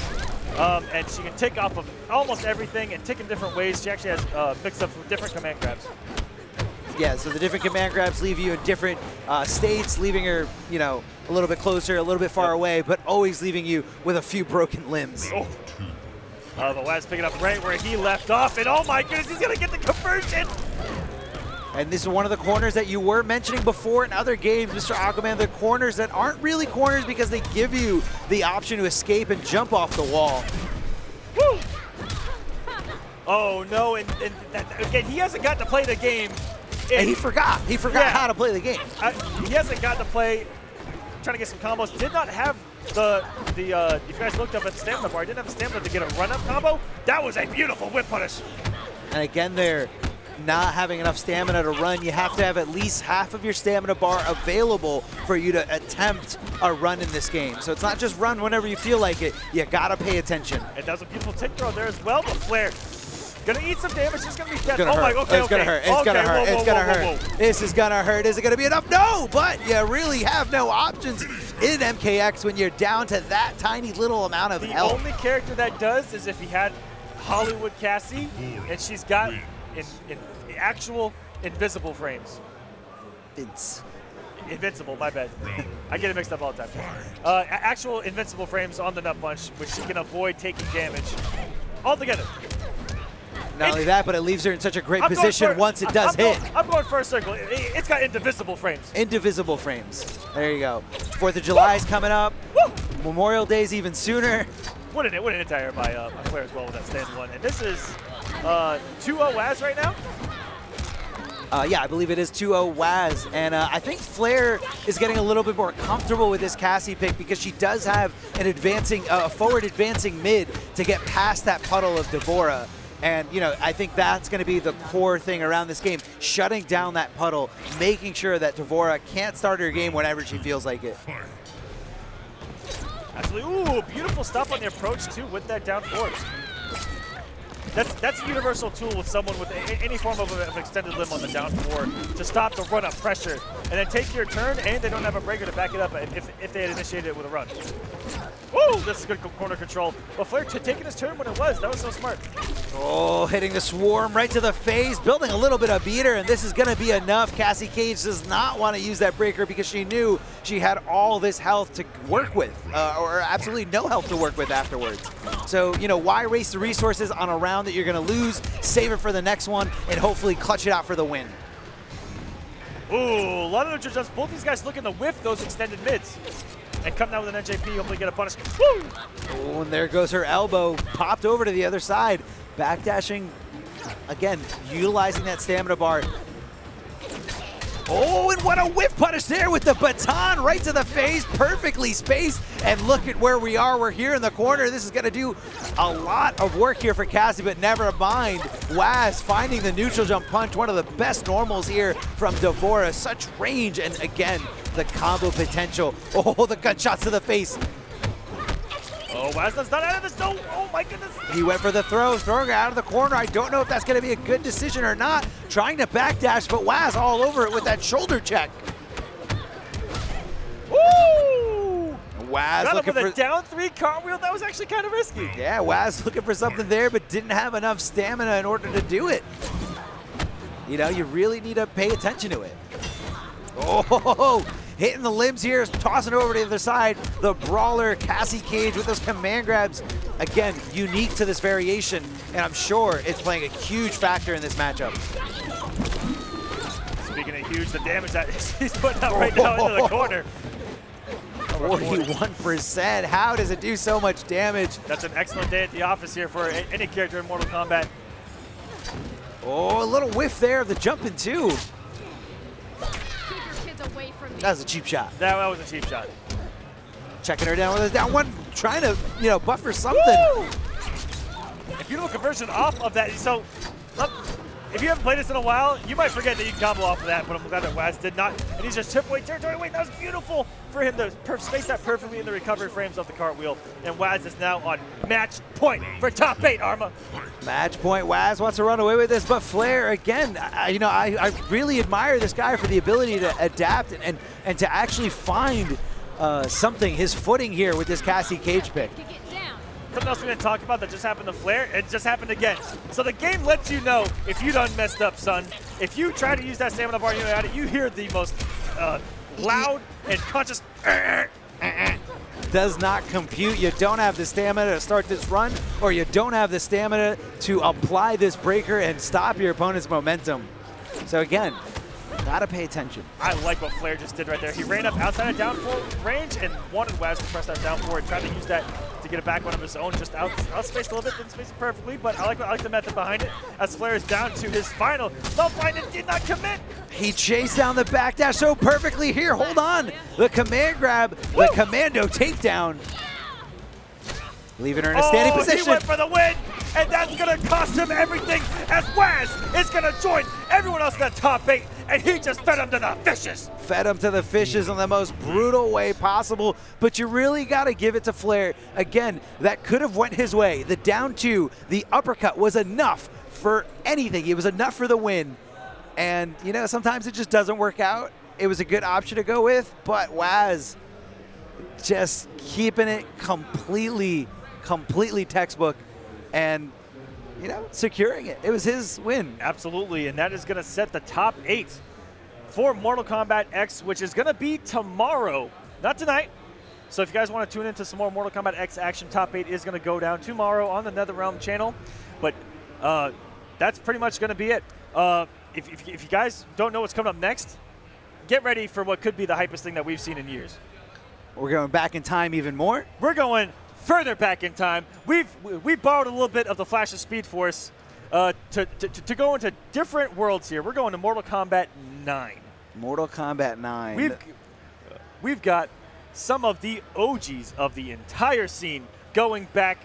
And she can tick off of almost everything and tick in different ways. She actually has mix-ups with different command grabs. Yeah, so the different command grabs leave you in different states, leaving her, you know, a little bit closer, a little bit far away, but always leaving you with a few broken limbs. Oh. The Waz picking up right where he left off, and oh my goodness, he's going to get the conversion! And this is one of the corners that you were mentioning before in other games, Mr. Aquaman, the corners that aren't really corners because they give you the option to escape and jump off the wall. Woo! Oh no, and again, he hasn't got to play the game. And he forgot how to play the game. He hasn't got to play, trying to get some combos. Did not have if you guys looked up at the stamina bar, didn't have the stamina to get a run-up combo. That was a beautiful whip punish. And again, they're not having enough stamina to run. You have to have at least half of your stamina bar available for you to attempt a run in this game. So it's not just run whenever you feel like it. You gotta pay attention. And that was a beautiful tick throw there as well, but Flair gonna eat some damage. She's gonna be dead. Oh my, okay, it's gonna hurt. It's gonna hurt. It's gonna hurt. This is gonna hurt. Is it gonna be enough? No, but you really have no options in MKX when you're down to that tiny little amount of health. The only character that does is if he had Hollywood Cassie, and she's got in actual invisible frames. Invincible, my bad. I get it mixed up all the time. Actual invincible frames on the nut punch, which she can avoid taking damage altogether. Not only that, but it leaves her in such a great position once it does hit. I'm going first circle. It's got indivisible frames. Indivisible frames. There you go. 4th of July is coming up. Woo! Memorial Day's even sooner. What an entire by Flair as well with that stand one. And this is 2-0 Waz right now? Yeah, I believe it is 2-0 Waz. And I think Flair is getting a little bit more comfortable with this Cassie pick because she does have an advancing, forward advancing mid to get past that puddle of Devora. And, you know, I think that's going to be the core thing around this game, shutting down that puddle, making sure that Devora can't start her game whenever she feels like it. Absolutely. Ooh, beautiful stuff on the approach, too, with that down forward. That's a universal tool with someone with any form of an extended limb on the down forward to stop the run-up pressure. And then take your turn, and they don't have a breaker to back it up if they had initiated it with a run. Woo! This is good corner control. But Flair taking his turn when it was. That was so smart. Oh, hitting the swarm right to the face, building a little bit of beater, and this is going to be enough. Cassie Cage does not want to use that breaker because she knew she had all this health to work with, or absolutely no health to work with afterwards. So, you know, why waste the resources on a round that you're going to lose? Save it for the next one and hopefully clutch it out for the win. Ooh, a lot of neutral jumps. Both these guys looking to whiff those extended mids. And come down with an NJP, hopefully get a punish. Woo! Oh, and there goes her elbow, popped over to the other side. Backdashing, again, utilizing that stamina bar. Oh, and what a whiff punish there with the baton right to the face, perfectly spaced. And look at where we are. We're here in the corner. This is going to do a lot of work here for Cassie, but never mind. Waz finding the neutral jump punch, one of the best normals here from Devora. Such range, and again, the combo potential. Oh, the gunshots to the face. Oh, Waz does not out of this. No, oh my goodness. He went for the throw, throwing it out of the corner. I don't know if that's going to be a good decision or not. Trying to backdash, but Waz all over it with that shoulder check. Woo! Waz got looking him with for a down 3 cartwheel. That was actually kind of risky. Yeah, Waz looking for something there, but didn't have enough stamina in order to do it. You know, you really need to pay attention to it. Oh, hitting the limbs here, tossing over to the other side. The brawler, Cassie Cage with those command grabs. again, unique to this variation, and I'm sure it's playing a huge factor in this matchup. Speaking of huge, the damage that he's putting out right now into the corner. 41%. How does it do so much damage? That's an excellent day at the office here for any character in Mortal Kombat. Oh, a little whiff there of the jumping too. That was a cheap shot. That was a cheap shot. Checking her down with a down one, trying to, buffer something. Woo! If you do a conversion off of that, so if you haven't played this in a while, you might forget that you can combo off of that, but I'm glad that Waz did not. And he's just chip away territory. Wait, that was beautiful for him to space that perfectly in the recovery frames off the cartwheel. And Waz is now on match point for top 8, Arma. Match point. Waz wants to run away with this, but Flair, again, I really admire this guy for the ability to adapt and to actually find something, his footing here with this Cassie cage pick. Something else we're going to talk about that just happened to Flair, it just happened again. So the game lets you know if you done messed up, son. If you try to use that stamina bar at it, you hear the most loud and conscious does not compute. You don't have the stamina to start this run, or you don't have the stamina to apply this breaker and stop your opponent's momentum. So again, gotta pay attention. I like what Flair just did right there. He ran up outside of down 4 range and wanted Waz to press that down 4 and try to use that to get it back one of his own, just outspaced a little bit, didn't space it perfectly, but I like the method behind it as Flair is down to his final self-blind and did not commit. He chased down the backdash so perfectly here. Hold on. The command grab, the commando takedown. Leaving her in a standing position. He went for the win, and that's going to cost him everything as Waz is going to join everyone else in that top 8, and he just fed him to the fishes. Fed him to the fishes in the most brutal way possible, but you really got to give it to Flair. Again, that could have went his way. The down 2, the uppercut was enough for anything. It was enough for the win, and sometimes it just doesn't work out. It was a good option to go with, but Waz just keeping it completely textbook and securing it. It was his win. Absolutely, and that is going to set the top 8 for Mortal Kombat X, which is going to be tomorrow, not tonight. So if you guys want to tune into some more Mortal Kombat X action, top 8 is going to go down tomorrow on the NetherRealm channel. But that's pretty much going to be it. If you guys don't know what's coming up next, get ready for what could be the hypest thing that we've seen in years. We're going back in time even more. We're going further back in time. We've borrowed a little bit of the Flash of Speed Force to go into different worlds here. We're going to Mortal Kombat 9. Mortal Kombat 9. We've got some of the OGs of the entire scene going back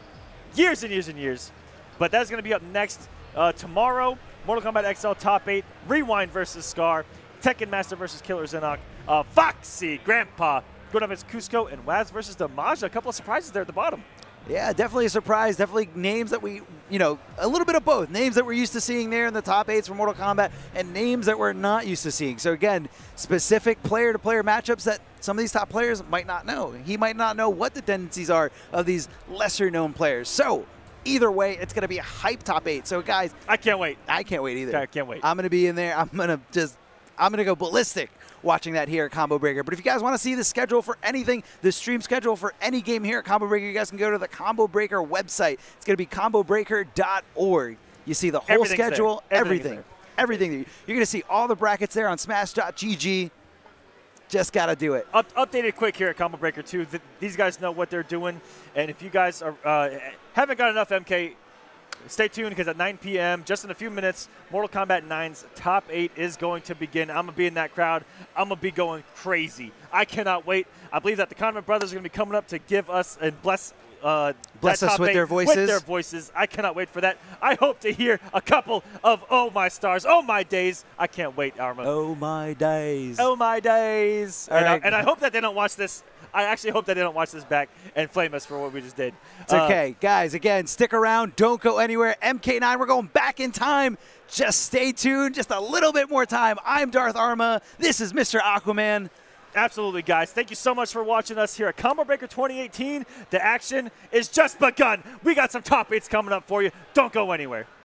years and years and years. But that's going to be up next tomorrow. Mortal Kombat XL Top 8, Rewind versus Scar, Tekken Master versus Killer Xinok, Foxy Grampa going up against Coosco, and Waz versus Damaja. A couple of surprises there at the bottom. Yeah, definitely a surprise. Definitely names that we, a little bit of both. Names that we're used to seeing there in the top 8s for Mortal Kombat, and names that we're not used to seeing. So again, specific player-to-player matchups that some of these top players might not know. He might not know what the tendencies are of these lesser-known players. So either way, it's going to be a hype top 8. So guys, I can't wait. I can't wait either. I can't wait. I'm going to be in there. I'm going to go ballistic watching that here at Combo Breaker. But if you guys want to see the schedule for anything, the stream schedule for any game here at Combo Breaker, you guys can go to the Combo Breaker website. It's going to be combobreaker.org. You see the whole schedule, everything. You're going to see all the brackets there on smash.gg. Just got to do it. Updated quick here at Combo Breaker 2. These guys know what they're doing. And if you guys haven't got enough MK, stay tuned, because at 9 p.m., just in a few minutes, Mortal Kombat 9's top 8 is going to begin. I'm going to be in that crowd. I'm going to be going crazy. I cannot wait. I believe that the Condiment Brothers are going to be coming up to give us and bless us with their voices. With their voices. I cannot wait for that. I hope to hear a couple of "Oh My Stars," "Oh My Days." I can't wait, Arma. Oh my days. Oh my days. And I hope that they don't watch this. I actually hope that they don't watch this back and flame us for what we just did. It's okay. Guys, again, stick around. Don't go anywhere. MK9, we're going back in time. Just stay tuned. Just a little bit more time. I'm Darth Arma. This is Mr. Aquaman. Absolutely, guys. Thank you so much for watching us here at Combo Breaker 2018. The action is just begun. We got some top 8s coming up for you. Don't go anywhere.